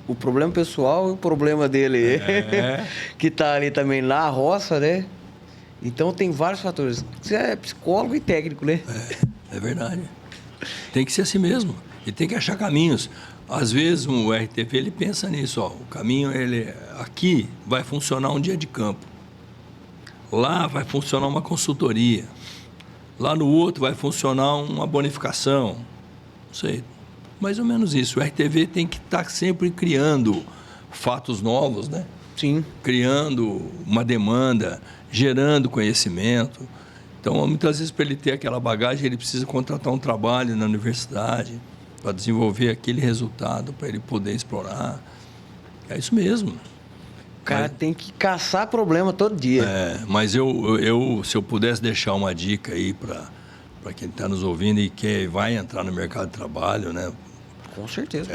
o problema pessoal e o problema dele, que está ali também na roça, né? Então tem vários fatores. Você é psicólogo e técnico, né? É verdade. Tem que ser assim mesmo. E tem que achar caminhos. Às vezes o RTV ele pensa nisso, ó, o caminho aqui vai funcionar um dia de campo. Lá vai funcionar uma consultoria. Lá no outro vai funcionar uma bonificação. Não sei. Mais ou menos isso. O RTV tem que estar sempre criando fatos novos, né? Sim. Criando uma demanda, gerando conhecimento. Então, muitas vezes, para ele ter aquela bagagem, ele precisa contratar um trabalho na universidade para desenvolver aquele resultado, para ele poder explorar. É isso mesmo. O cara tem que caçar problema todo dia. Mas se eu pudesse deixar uma dica aí para quem está nos ouvindo e vai entrar no mercado de trabalho, né? Com certeza.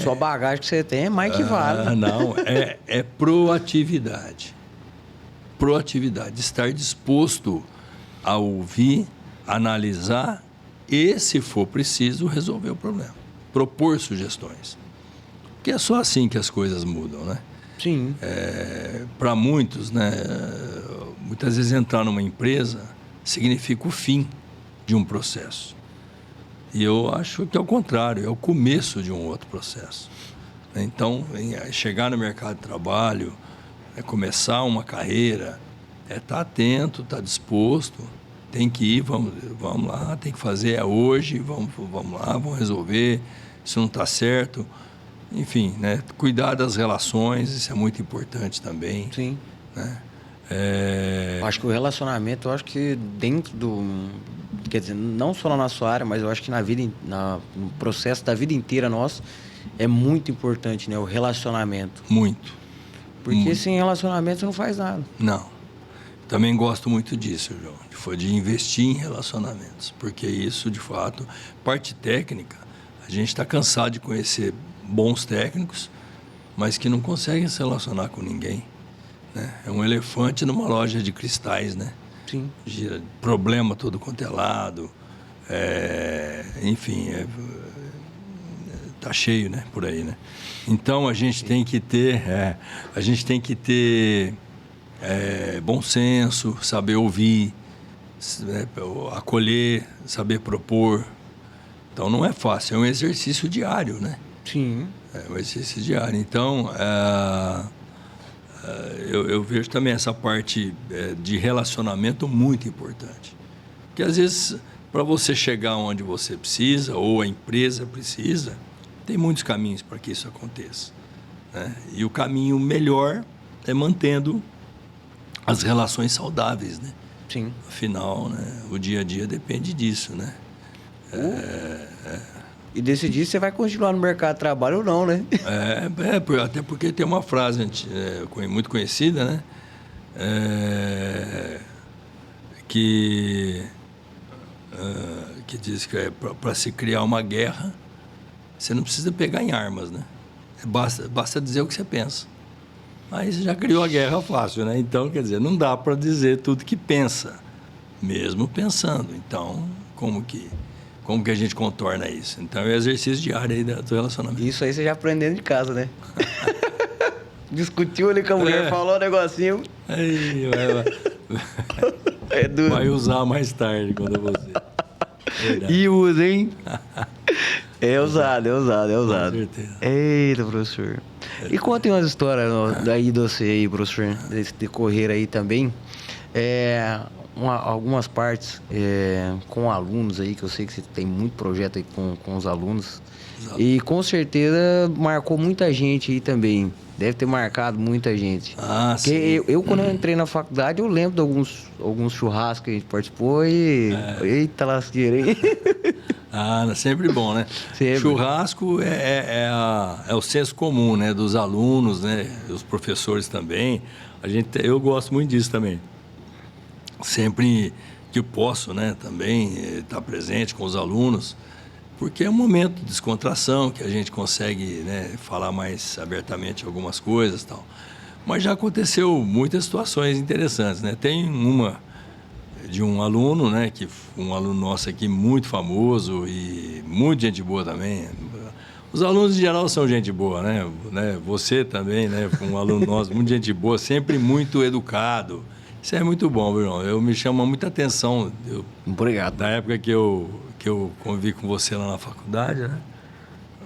Sua bagagem que você tem é mais que vale. É proatividade. Proatividade, estar disposto a ouvir, analisar e, se for preciso, resolver o problema. Propor sugestões. Porque é só assim que as coisas mudam, né? Sim. Para muitos, né? Muitas vezes entrar numa empresa significa o fim de um processo. E eu acho que é o contrário, é o começo de um outro processo. Então, chegar no mercado de trabalho, começar uma carreira, estar atento, estar disposto, tem que ir, vamos lá, tem que fazer hoje, vamos lá, vamos resolver, isso não está certo. Enfim, né? Cuidar das relações, isso é muito importante também. Sim. Né? Acho que o relacionamento, dentro do... Quer dizer, não só na sua área, mas eu acho que no processo da vida inteira nosso, é muito importante, né? O relacionamento. Muito. Porque sem relacionamento você não faz nada. Não. Também gosto muito disso, João, de investir em relacionamentos. Porque isso, de fato, parte técnica, a gente está cansado de conhecer bons técnicos, mas que não conseguem se relacionar com ninguém. Né? É um elefante numa loja de cristais, né? Sim. Gira problema todo quanto é lado. Enfim, tá cheio, né? Por aí, né? Então a gente tem que ter bom senso, saber ouvir, acolher, saber propor. Então não é fácil, é um exercício diário, né? Sim. É um exercício diário. Então, eu vejo também essa parte de relacionamento muito importante. Porque, às vezes, para você chegar onde você precisa, ou a empresa precisa, tem muitos caminhos para que isso aconteça. Né? E o caminho melhor é mantendo as relações saudáveis, né? Sim. Afinal, né, o dia a dia depende disso, né? E decidir se você vai continuar no mercado de trabalho ou não, né? Até porque tem uma frase muito conhecida, né? Que diz que para se criar uma guerra, você não precisa pegar em armas, né? Basta dizer o que você pensa. Aí você já criou a guerra fácil, né? Então, quer dizer, não dá para dizer tudo que pensa, mesmo pensando. Então, como que a gente contorna isso? Então, é o exercício diário aí do relacionamento. Isso aí você já aprendendo de casa, né? Discutiu ali com a mulher, falou um negocinho. Vai usar mais tarde quando você... Verdade. E usa, hein? É usado. Com certeza. Eita, professor. E conta umas histórias daí de você aí, professor, desse decorrer aí também. Algumas partes com alunos aí, que eu sei que você tem muito projeto aí com os alunos. Exato. E com certeza marcou muita gente aí também, Deve ter marcado muita gente. Ah, sim. Porque eu, quando eu entrei na faculdade, eu lembro de alguns churrascos que a gente participou e... Eita lasqueira, hein? Ah, sempre bom, né? Sempre. Churrasco é o senso comum, né? Dos alunos, né? Os professores também. Eu gosto muito disso também. Sempre que eu posso, né? Também estar presente com os alunos, porque é um momento de descontração que a gente consegue, né, falar mais abertamente algumas coisas e tal. Mas já aconteceu muitas situações interessantes, né? Tem uma de um aluno, né, um aluno nosso aqui muito famoso e muito gente boa também. Os alunos em geral são gente boa, né? Você também, né, um aluno nosso, muito gente boa, sempre muito educado. Isso é muito bom, Bruno. Me chama muita atenção. Obrigado. Da época que eu convivi com você lá na faculdade, né,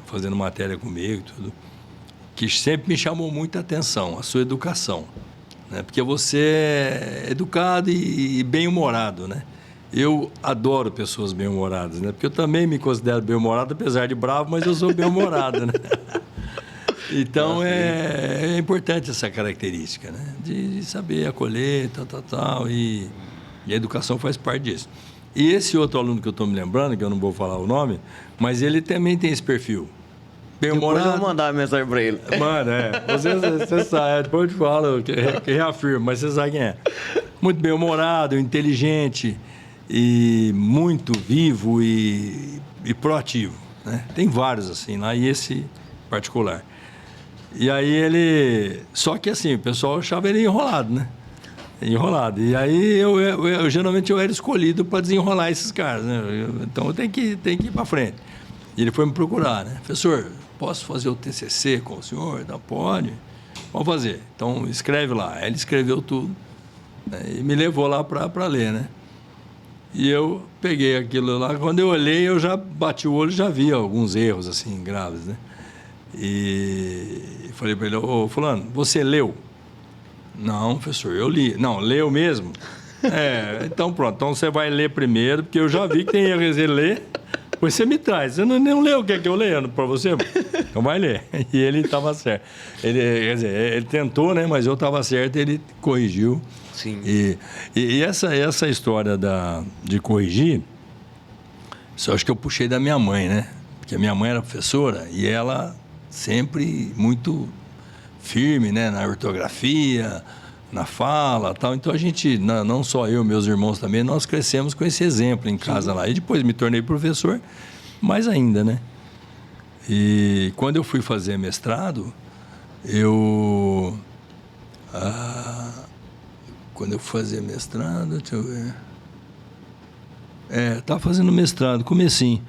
fazendo matéria comigo e tudo, que sempre me chamou muita atenção, a sua educação. Né? Porque você é educado e bem-humorado, né? Eu adoro pessoas bem-humoradas, né? Porque eu também me considero bem-humorado, apesar de bravo, mas eu sou bem-humorado, né? Então, é importante essa característica, né? De saber acolher, tal. E a educação faz parte disso. E esse outro aluno que eu estou me lembrando, que eu não vou falar o nome, mas ele também tem esse perfil. Depois eu vou mandar uma mensagem para ele. Mano, você sabe, depois eu te falo, que reafirmo, mas você sabe quem é. Muito bem-humorado, inteligente e muito vivo e proativo, né? Tem vários assim lá, e esse particular. E aí ele... Só que assim, o pessoal achava ele enrolado, né? Enrolado. E aí eu geralmente eu era escolhido para desenrolar esses caras, né? Então eu tenho que ir para frente. E ele foi me procurar, né? Professor, posso fazer o TCC com o senhor? Não, pode. Vamos fazer. Então escreve lá. Aí ele escreveu tudo, né? E me levou lá para ler, né? E eu peguei aquilo lá. Quando eu olhei, eu já bati o olho e já vi alguns erros assim graves, né? E falei para ele: ô fulano, você leu? Não, professor, eu li. Não, leu mesmo? Então pronto. Então você vai ler primeiro, porque eu já vi que tem erro. Ele lê, depois você me traz. Você não leu o que é que eu leio para você? Então vai ler. E ele estava certo. Ele tentou, né? Mas eu estava certo, ele corrigiu. Sim. E essa história de corrigir, isso eu acho que eu puxei da minha mãe, né? Porque a minha mãe era professora e ela sempre muito firme, né, na ortografia, na fala, tal. Então a gente, não só eu, meus irmãos também, nós crescemos com esse exemplo em casa. Sim. Lá. E depois me tornei professor, mais ainda, né? E quando eu fui fazer mestrado, quando eu fui fazer mestrado, deixa eu ver. Estava fazendo mestrado, comecinho.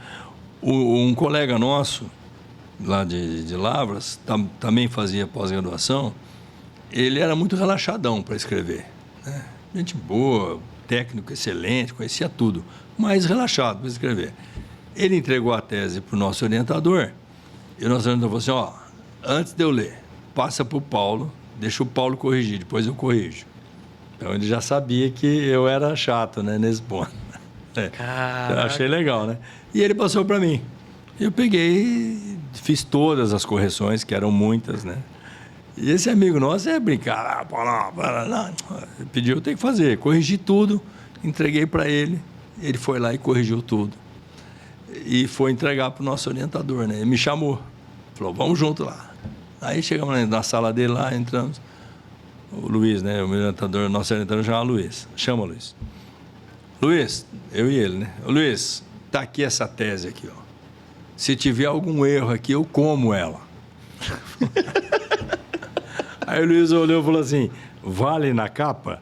Um colega nosso lá de Lavras, também fazia pós-graduação, ele era muito relaxadão para escrever, né? Gente boa, técnico excelente, conhecia tudo, mas relaxado para escrever. Ele entregou a tese para o nosso orientador, e o nosso orientador falou assim: antes de eu ler, passa para o Paulo, deixa o Paulo corrigir, depois eu corrijo. Então ele já sabia que eu era chato, né, nesse ponto. Eu achei legal, né? E ele passou para mim. Eu peguei, fiz todas as correções, que eram muitas, né? E esse amigo nosso brincar. Pediu, eu tenho que fazer. Corrigi tudo, entreguei para ele. Ele foi lá e corrigiu tudo. E foi entregar para o nosso orientador, né? Ele me chamou. Falou, vamos junto lá. Aí chegamos na sala dele lá, entramos. O Luiz, né? O meu orientador, nosso orientador chama Luiz. Chama o Luiz. Luiz, eu e ele, né? Luiz, tá aqui essa tese aqui, ó. Se tiver algum erro aqui, eu como ela. Aí o Luiz olhou e falou assim: vale na capa?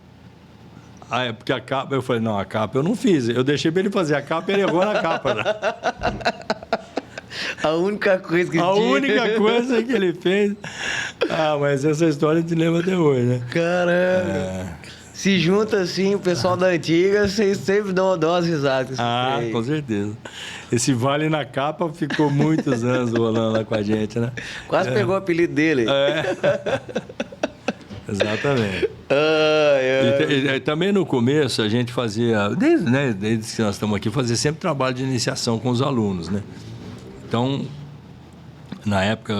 Aí, porque a capa, eu falei: não, a capa eu não fiz. Eu deixei para ele fazer a capa e ele errou na capa. Né? A única coisa que única coisa que ele fez. Mas essa história a gente lembra até hoje, né? Caramba! Se junta assim, o pessoal da antiga, vocês sempre dão umas risadas. Com certeza. Esse vale na capa ficou muitos anos rolando lá com a gente, né? Quase pegou o apelido dele. Exatamente. E também no começo a gente fazia, desde que nós estamos aqui, fazia sempre trabalho de iniciação com os alunos, né? Então, Na época,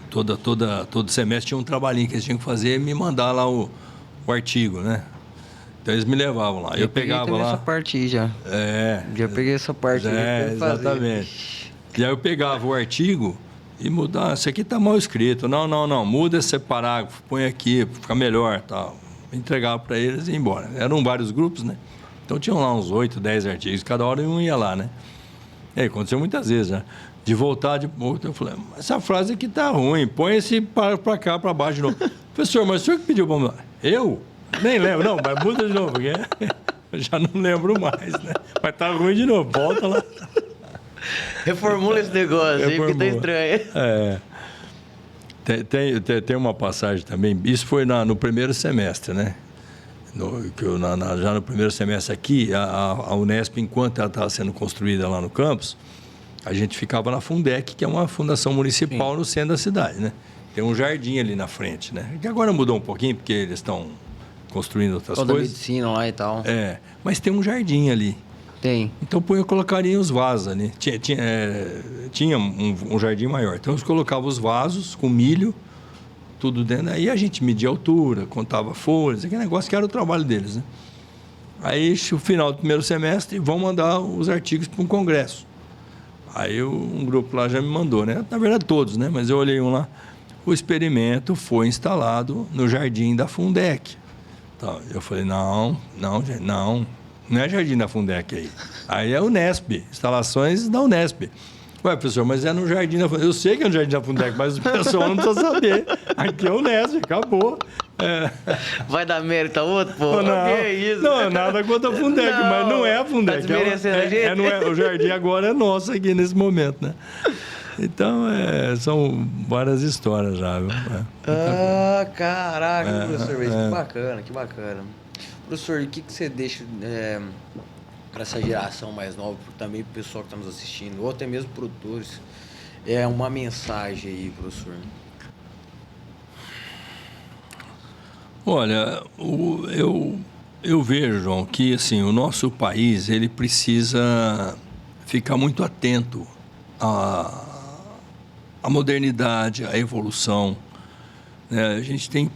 todo semestre tinha um trabalhinho que eles tinham que fazer e me mandar lá o artigo, né? Então eles me levavam lá. Eu pegava lá. essa parte aí já. Já peguei essa parte aí. Exatamente. E aí eu pegava o artigo e mudava. Isso aqui tá mal escrito. Não. Muda esse parágrafo, põe aqui, fica melhor, tal. Entregava para eles e ia embora. Eram vários grupos, né? Então tinham lá uns 8, 10 artigos. Cada hora um ia lá, né? E aí aconteceu muitas vezes, né? De voltar de outro, eu falei, essa frase aqui tá ruim, põe esse para cá, para baixo de novo. Professor, mas o senhor que pediu para mudar? Eu? Nem lembro, não, mas muda de novo, porque eu já não lembro mais, né? Mas tá ruim de novo, volta lá. Reformula esse negócio aí, porque tá estranho. Tem uma passagem também, isso foi no primeiro semestre, né? Já no primeiro semestre aqui, a Unesp, enquanto ela estava sendo construída lá no campus, a gente ficava na Fundec, que é uma fundação municipal no centro da cidade, né? Tem um jardim ali na frente, né? Que agora mudou um pouquinho, porque eles estão construindo outras coisas. Toda a medicina lá e tal. Mas tem um jardim ali. Tem. Então, eu colocaria os vasos ali. Tinha um jardim maior. Então, eu colocava os vasos com milho, tudo dentro. Aí a gente media a altura, contava folhas, aquele negócio que era o trabalho deles, né? Aí, no final do primeiro semestre, vão mandar os artigos para um congresso. Aí um grupo lá já me mandou, né? Na verdade, todos, né? Mas eu olhei um lá. O experimento foi instalado no jardim da Fundec. Então, eu falei, não é jardim da Fundec aí. Aí é Unesp, instalações da Unesp. Ué, professor, mas é no jardim da Fundec. Eu sei que é no jardim da Fundec, mas o pessoal não precisa saber. Aqui é Unesp, acabou. Vai dar mérito a outro, pô? Não, que é isso? Não, nada contra a Fundec, mas não é a Fundec. Tá desmerecendo a gente? O jardim agora é nosso aqui nesse momento, né? Então, são várias histórias já, viu? Caraca, professor, que bacana. Professor, e o que você deixa para essa geração mais nova, também para o pessoal que está nos assistindo, ou até mesmo produtores, uma mensagem aí, professor? Olha, eu vejo, João, que assim, o nosso país ele precisa ficar muito atento à modernidade, à evolução. A gente tem...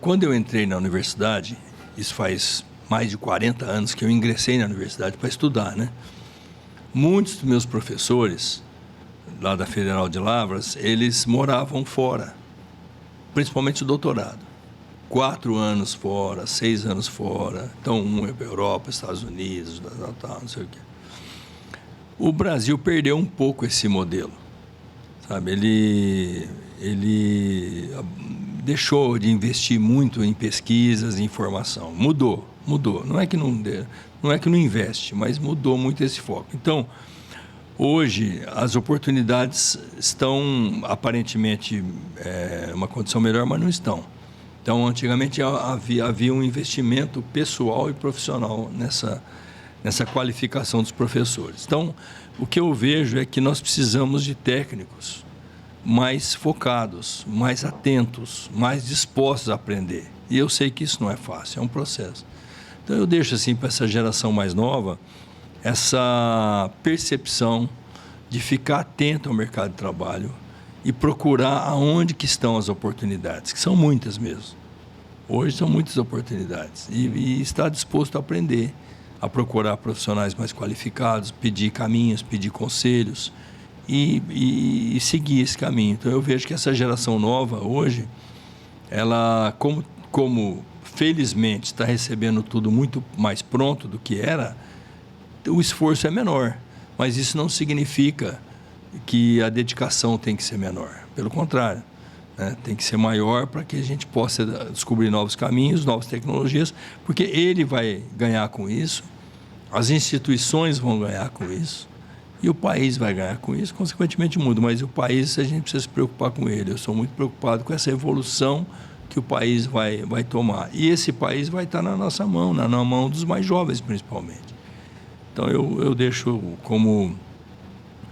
quando eu entrei na universidade, isso faz mais de 40 anos que eu ingressei na universidade para estudar, né? Muitos dos meus professores, lá da Federal de Lavras, eles moravam fora, principalmente o doutorado. 4 anos fora, 6 anos fora. Então, um é para a Europa, Estados Unidos, não sei o quê. O Brasil perdeu um pouco esse modelo, sabe? Ele deixou de investir muito em pesquisas e informação. Mudou. Não é que não investe, mas mudou muito esse foco. Então, hoje, as oportunidades estão aparentemente uma condição melhor, mas não estão. Então, antigamente havia um investimento pessoal e profissional nessa qualificação dos professores. Então, o que eu vejo é que nós precisamos de técnicos mais focados, mais atentos, mais dispostos a aprender. E eu sei que isso não é fácil, é um processo. Então, eu deixo assim para essa geração mais nova essa percepção de ficar atento ao mercado de trabalho e procurar aonde que estão as oportunidades, que são muitas mesmo. Hoje são muitas oportunidades. E estar disposto a aprender, a procurar profissionais mais qualificados, pedir caminhos, pedir conselhos e seguir esse caminho. Então, eu vejo que essa geração nova hoje, ela, como felizmente está recebendo tudo muito mais pronto do que era, o esforço é menor. Mas isso não significa que a dedicação tem que ser menor. Pelo contrário, né? Tem que ser maior para que a gente possa descobrir novos caminhos, novas tecnologias, porque ele vai ganhar com isso, as instituições vão ganhar com isso, e o país vai ganhar com isso, consequentemente o mundo. Mas o país, a gente precisa se preocupar com ele. Eu sou muito preocupado com essa evolução que o país vai tomar. E esse país vai estar na nossa mão, na mão dos mais jovens, principalmente. Então, eu deixo como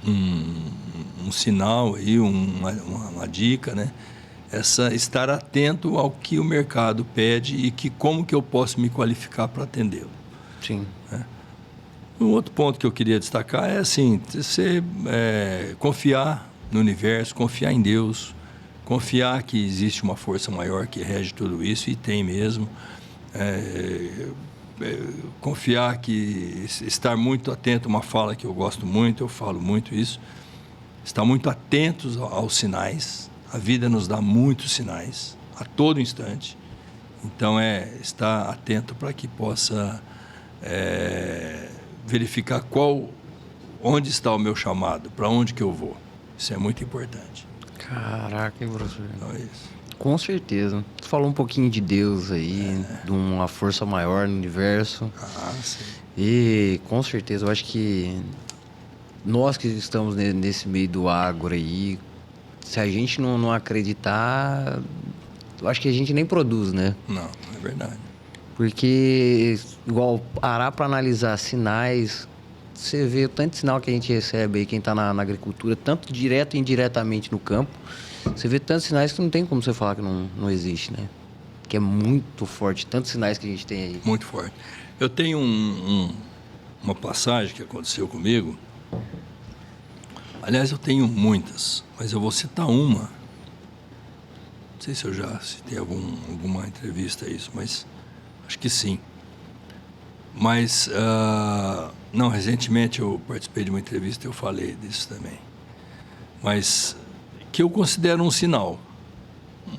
um sinal aí, uma dica, né? Estar atento ao que o mercado pede e como que eu posso me qualificar para atendê-lo. Sim. Um outro ponto que eu queria destacar é assim, você confiar no universo, confiar em Deus, confiar que existe uma força maior que rege tudo isso, e tem mesmo. Confiar que estar muito atento, uma fala que eu gosto muito, eu falo muito isso, estar muito atentos aos sinais. A vida nos dá muitos sinais a todo instante, então estar atento para que possa verificar onde está o meu chamado, para onde que eu vou. Isso é muito importante. Caraca, hein, professor? Então é isso. Com certeza. Você falou um pouquinho de Deus aí, de uma força maior no universo. Sim. E com certeza, eu acho que nós que estamos nesse meio do agro aí, se a gente não acreditar, eu acho que a gente nem produz, né? Não, é verdade. Porque, igual, parar para analisar sinais, você vê o tanto de sinal que a gente recebe aí, quem está na agricultura, tanto direto e indiretamente no campo. Você vê tantos sinais que não tem como você falar que não existe, né? Que é muito forte, tantos sinais que a gente tem aí. Muito forte. Eu tenho uma passagem que aconteceu comigo. Aliás, eu tenho muitas, mas eu vou citar uma. Não sei se eu já citei alguma entrevista isso, mas acho que sim. Mas, não, recentemente eu participei de uma entrevista e eu falei disso também. Mas que eu considero um sinal.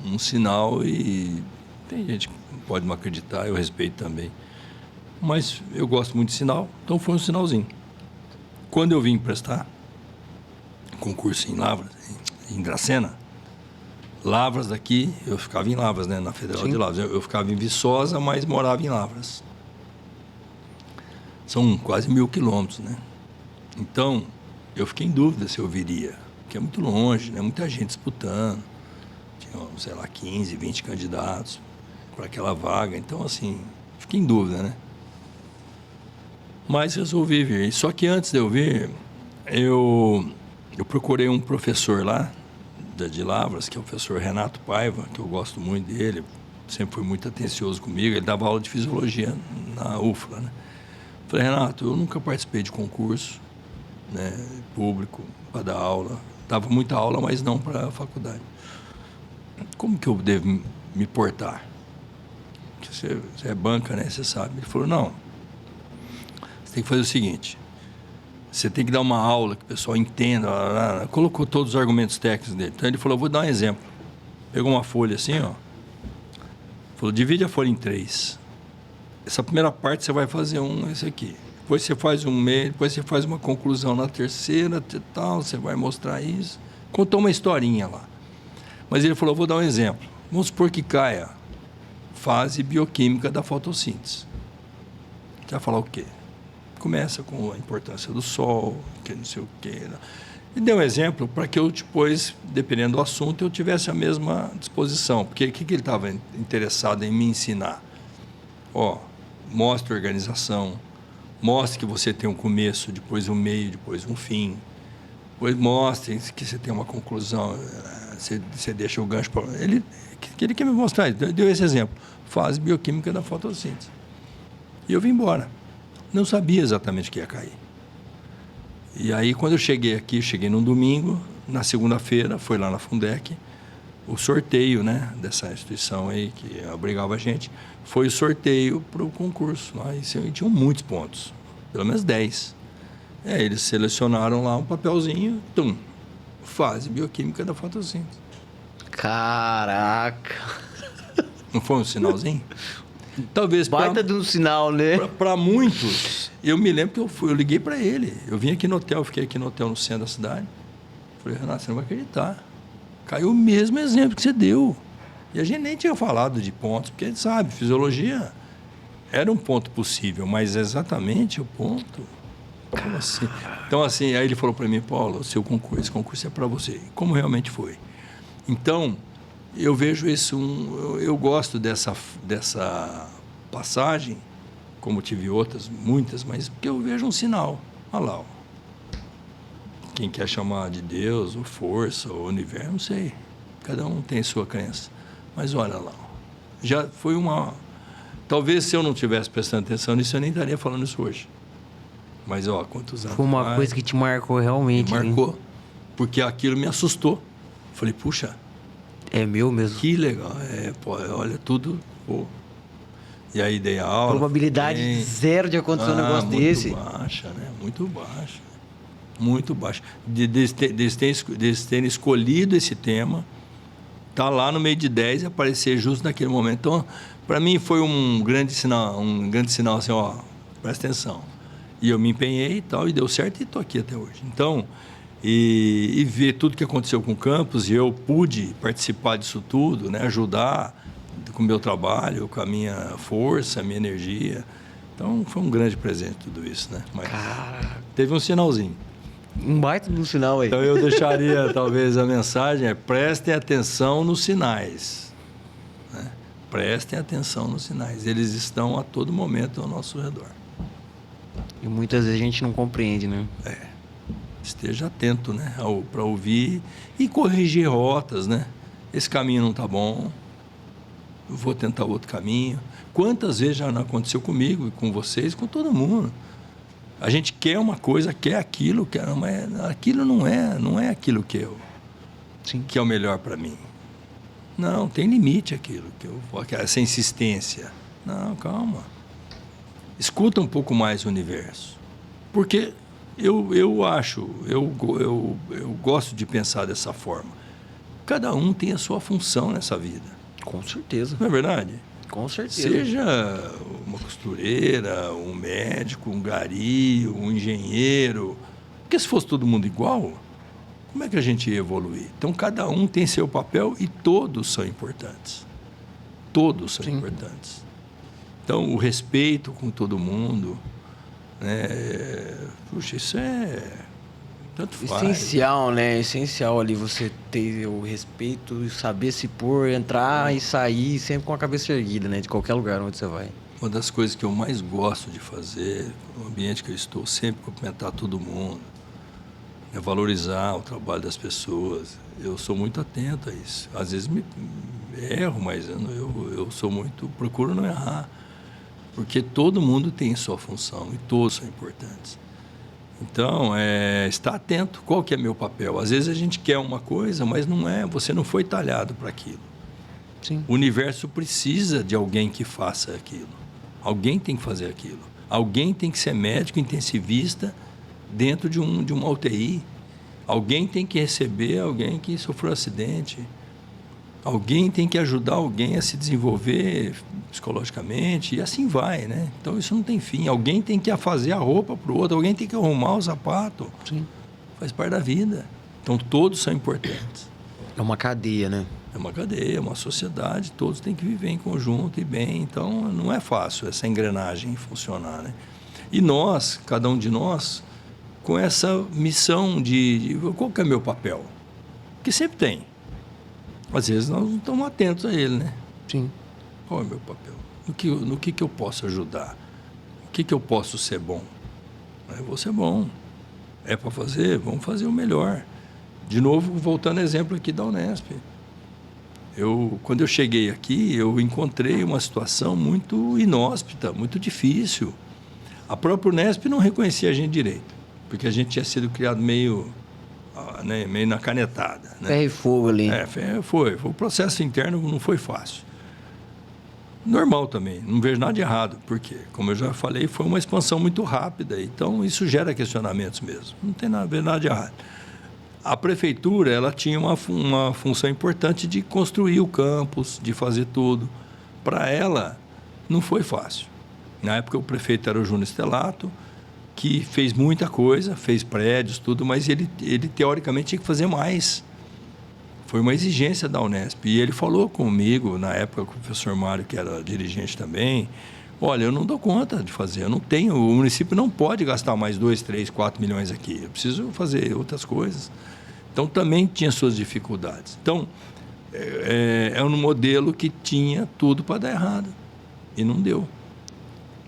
Um sinal, e tem gente que pode não acreditar, eu respeito também. Mas eu gosto muito de sinal, então foi um sinalzinho. Quando eu vim prestar concurso em Lavras, em Dracena, Lavras daqui, eu ficava em Lavras, né, na Federal de Lavras. Eu ficava em Viçosa, mas morava em Lavras. São quase 1.000 quilômetros, né? Então, eu fiquei em dúvida se eu viria, porque é muito longe, né? Muita gente disputando. Tinha, sei lá, 15, 20 candidatos para aquela vaga. Então, assim, fiquei em dúvida, né? Mas resolvi vir. Só que antes de eu vir, eu procurei um professor lá, de Lavras, que é o professor Renato Paiva, que eu gosto muito dele, sempre foi muito atencioso comigo. Ele dava aula de fisiologia na UFLA, né? Falei, Renato, eu nunca participei de concurso, né, público para dar aula. Dava muita aula, mas não para a faculdade. Como que eu devo me portar? Você é banca, né? Você sabe. Ele falou, não, você tem que fazer o seguinte, você tem que dar uma aula que o pessoal entenda. Colocou todos os argumentos técnicos dele. Então ele falou, vou dar um exemplo. Pegou uma folha assim, ó. Falou, divide a folha em 3. Essa primeira parte você vai fazer esse aqui. Depois você faz um meio, depois você faz uma conclusão na terceira, tal, você vai mostrar isso. Contou uma historinha lá. Mas ele falou, vou dar um exemplo. Vamos supor que caia fase bioquímica da fotossíntese. Você vai falar o quê? Começa com a importância do sol, que não sei o quê. E deu um exemplo para que eu depois, dependendo do assunto, eu tivesse a mesma disposição. Porque o que ele estava interessado em me ensinar? Mostre a organização, mostre que você tem um começo, depois um meio, depois um fim. Depois mostre que você tem uma conclusão, você deixa o gancho para... Ele quer me mostrar, deu esse exemplo. Fase bioquímica da fotossíntese. E eu vim embora. Não sabia exatamente o que ia cair. E aí, quando eu cheguei aqui, cheguei num domingo, na segunda-feira, foi lá na Fundec, o sorteio, né, dessa instituição aí, que obrigava a gente, foi o sorteio para o concurso. Lá, e tinham muitos pontos, pelo menos 10. Eles selecionaram lá um papelzinho, fase bioquímica da fotossíntese. Caraca! Não foi um sinalzinho? Talvez baita de um sinal, né? Para muitos. Eu me lembro que eu liguei para ele. Eu vim aqui no hotel, fiquei aqui no hotel no centro da cidade. Falei, Renato, você não vai acreditar. Caiu o mesmo exemplo que você deu. E a gente nem tinha falado de pontos, porque a gente sabe, fisiologia era um ponto possível, mas exatamente o ponto. Como assim? Então, assim, aí ele falou para mim, Paulo, esse concurso é para você. Como realmente foi. Então, eu vejo isso, eu gosto dessa passagem, como tive outras, muitas, mas porque eu vejo um sinal. Olha lá, ó. Quem quer chamar de Deus, ou força, ou universo, não sei. Cada um tem sua crença. Mas olha lá, ó. Já foi uma... Talvez se eu não tivesse prestando atenção nisso, eu nem estaria falando isso hoje. Mas, ó, quantos anos... Foi uma coisa que te marcou realmente. Me marcou. porque aquilo me assustou. Falei, puxa, É meu mesmo. que legal. Pô, olha tudo, pô. E aí dei aula. Probabilidade zero de acontecer um negócio muito desse. Baixa, né? Muito baixa. Muito baixa. Deles terem escolhido esse tema, tá lá no meio de 10 e aparecer justo naquele momento. Então, para mim foi um grande sinal assim, ó, presta atenção. E eu me empenhei e tal, e deu certo e estou aqui até hoje. Então, e ver tudo que aconteceu com o campus, e eu pude participar disso tudo, né? Ajudar com o meu trabalho, com a minha força, a minha energia. Então, foi um grande presente tudo isso, né? Mas teve um sinalzinho. Um baita no sinal aí. Então, eu deixaria, talvez, a mensagem prestem atenção nos sinais. Né? Prestem atenção nos sinais. Eles estão a todo momento ao nosso redor. E muitas vezes a gente não compreende, né? Esteja atento, né? Para ouvir e corrigir rotas, né? Esse caminho não está bom. Vou tentar outro caminho. Quantas vezes já não aconteceu comigo, com vocês, com todo mundo? A gente quer uma coisa, quer aquilo, mas aquilo não é aquilo que é o melhor para mim. Não, tem limite aquilo, essa insistência. Não, calma. Escuta um pouco mais o universo. Porque eu gosto de pensar dessa forma. Cada um tem a sua função nessa vida. Com certeza. Não é verdade? Com certeza. Seja uma costureira, um médico, um gari, um engenheiro. Porque se fosse todo mundo igual, como é que a gente ia evoluir? Então, cada um tem seu papel e todos são importantes. Todos são importantes. Então, o respeito com todo mundo, né? Puxa, isso é... Tanto faz. Essencial, né? Essencial ali você ter o respeito, saber se pôr, entrar e sair sempre com a cabeça erguida, né? De qualquer lugar onde você vai. Uma das coisas que eu mais gosto de fazer, no ambiente que eu estou, sempre cumprimentar todo mundo, é valorizar o trabalho das pessoas. Eu sou muito atento a isso. Às vezes erro, mas eu sou muito... Procuro não errar. Porque todo mundo tem sua função e todos são importantes. Então, estar atento. Qual que é meu papel? Às vezes a gente quer uma coisa, mas não é. Você não foi talhado para aquilo. Sim. O universo precisa de alguém que faça aquilo. Alguém tem que fazer aquilo. Alguém tem que ser médico intensivista dentro de uma UTI. Alguém tem que receber alguém que sofreu um acidente. Alguém tem que ajudar alguém a se desenvolver psicologicamente, e assim vai, né? Então, isso não tem fim. Alguém tem que fazer a roupa para o outro, alguém tem que arrumar o sapato. Sim. Faz parte da vida. Então, todos são importantes. É uma cadeia, né? É uma cadeia, é uma sociedade, todos têm que viver em conjunto e bem. Então, não é fácil essa engrenagem funcionar, né? E nós, cada um de nós, com essa missão de qual que é meu papel? Que sempre tem. Às vezes nós não estamos atentos a ele, né? Sim. Qual é o meu papel? No que eu posso ajudar? O que eu posso ser bom? Eu vou ser bom. É para fazer? Vamos fazer o melhor. De novo, voltando ao exemplo aqui da Unesp. Quando eu cheguei aqui, eu encontrei uma situação muito inóspita, muito difícil. A própria Unesp não reconhecia a gente direito, porque a gente tinha sido criado meio na canetada. Né? Ferro e fogo ali. Foi. O processo interno não foi fácil. Normal também, não vejo nada de errado, porque, como eu já falei, foi uma expansão muito rápida, então isso gera questionamentos mesmo, não tem nada de errado. A prefeitura, ela tinha uma função importante de construir o campus, de fazer tudo. Para ela, não foi fácil. Na época, o prefeito era o Júnior Stelato, que fez muita coisa, fez prédios, tudo, mas ele teoricamente tinha que fazer mais. Foi uma exigência da Unesp. E ele falou comigo, na época, com o professor Mário, que era dirigente também, olha, eu não dou conta de fazer, eu não tenho, o município não pode gastar mais 2, 3, 4 milhões aqui, eu preciso fazer outras coisas. Então, também tinha suas dificuldades. Então, é um modelo que tinha tudo para dar errado. E não deu.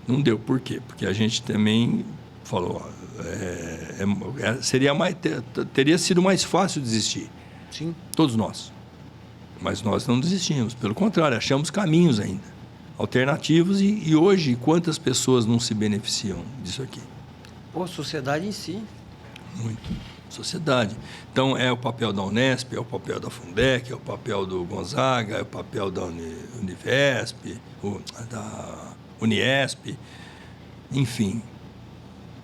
Não deu. Por quê? Porque a gente também falou, teria sido mais fácil desistir. Sim. Todos nós. Mas nós não desistimos. Pelo contrário, achamos caminhos ainda, alternativos. E hoje, quantas pessoas não se beneficiam disso aqui? Pô, a sociedade em si. Muito. Sociedade. Então, é o papel da Unesp, é o papel da Fundec, é o papel do Gonzaga, é o papel da Univesp, da Uniesp, enfim,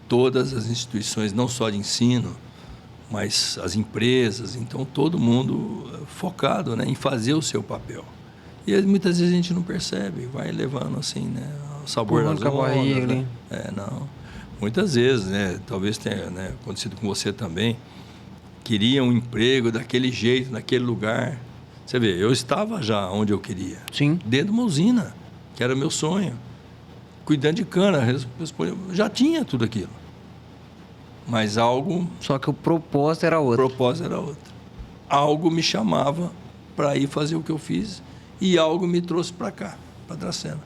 todas as instituições, não só de ensino, mas as empresas. Então, todo mundo focado, né, em fazer o seu papel. E muitas vezes a gente não percebe, vai levando assim, né, o sabor nas ondas, né? Não. Muitas vezes, né, talvez tenha, né, acontecido com você também, queria um emprego daquele jeito, naquele lugar. Você vê, eu estava já onde eu queria. Sim. Dentro de uma usina, que era meu sonho. Cuidando de cana, já tinha tudo aquilo. Mas algo... Só que o propósito era outro. O propósito era outro. Algo me chamava para ir fazer o que eu fiz e algo me trouxe para cá, para Dracena.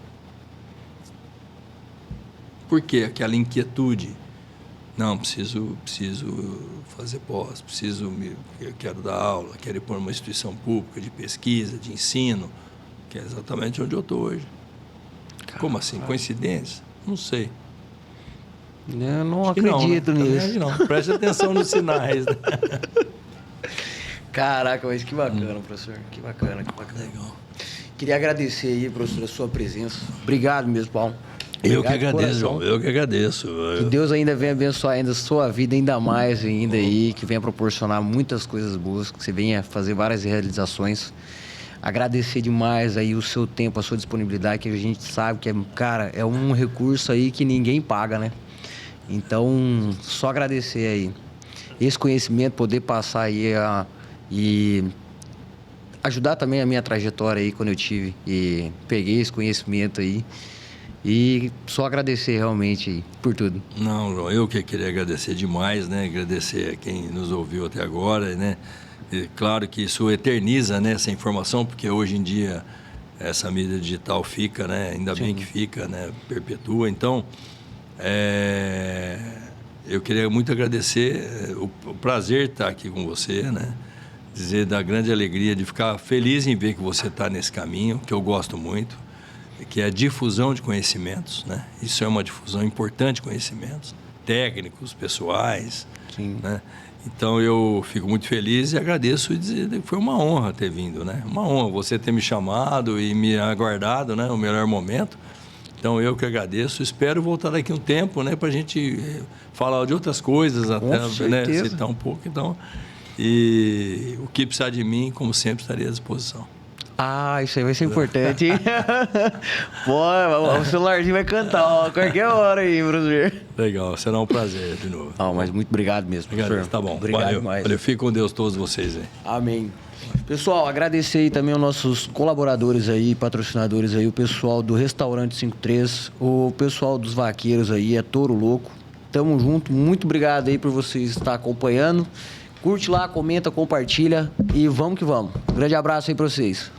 Por quê? Aquela inquietude. Não, preciso fazer pós, eu quero dar aula, quero ir para uma instituição pública de pesquisa, de ensino, que é exatamente onde eu estou hoje. Como assim? Coincidência? Não sei. Eu não acredito nisso. Não. Preste atenção nos sinais. Né? Caraca, mas que bacana, professor. Que bacana. Legal. Queria agradecer aí, professor, a sua presença. Obrigado mesmo, Paulo. Eu que agradeço, João. Eu que agradeço. Que Deus ainda venha abençoar ainda a sua vida ainda mais ainda aí, que venha proporcionar muitas coisas boas, que você venha fazer várias realizações. Agradecer demais aí o seu tempo, a sua disponibilidade, que a gente sabe que, cara, é um recurso aí que ninguém paga, né? Então, só agradecer aí. Esse conhecimento, poder passar aí e ajudar também a minha trajetória aí quando eu tive e peguei esse conhecimento aí. E só agradecer realmente aí por tudo. Não, João, eu que queria agradecer demais, né? Agradecer a quem nos ouviu até agora, né? E claro que isso eterniza, né, essa informação, porque hoje em dia essa mídia digital fica, né? Ainda Sim. bem que fica, né? Perpetua. Então, eu queria muito agradecer o prazer de estar aqui com você, né? Dizer da grande alegria de ficar feliz em ver que você está nesse caminho, que eu gosto muito, que é a difusão de conhecimentos, né? Isso é uma difusão importante de conhecimentos técnicos, pessoais, Sim. Né? Então, eu fico muito feliz e agradeço e dizer que foi uma honra ter vindo, né? Uma honra você ter me chamado e me aguardado, né? O melhor momento. Então, eu que agradeço. Espero voltar daqui um tempo, né? Para a gente falar de outras coisas, até, né? Citar um pouco. Então, e o que precisar de mim, como sempre, estarei à disposição. Ah, isso aí vai ser importante, hein? Pô, o celularzinho vai cantar, ó, qualquer hora aí, professor. Legal, será um prazer de novo. Ah, mas muito obrigado mesmo, professor. Tá bom. Obrigado Valeu. demais. Valeu. Fique com Deus todos vocês aí. Amém. Pessoal, agradecer aí também aos nossos colaboradores aí, patrocinadores aí, o pessoal do Restaurante 53, o pessoal dos vaqueiros aí, é Touro Louco. Tamo junto, muito obrigado aí por vocês estar acompanhando. Curte lá, comenta, compartilha e vamos que vamos. Um grande abraço aí pra vocês.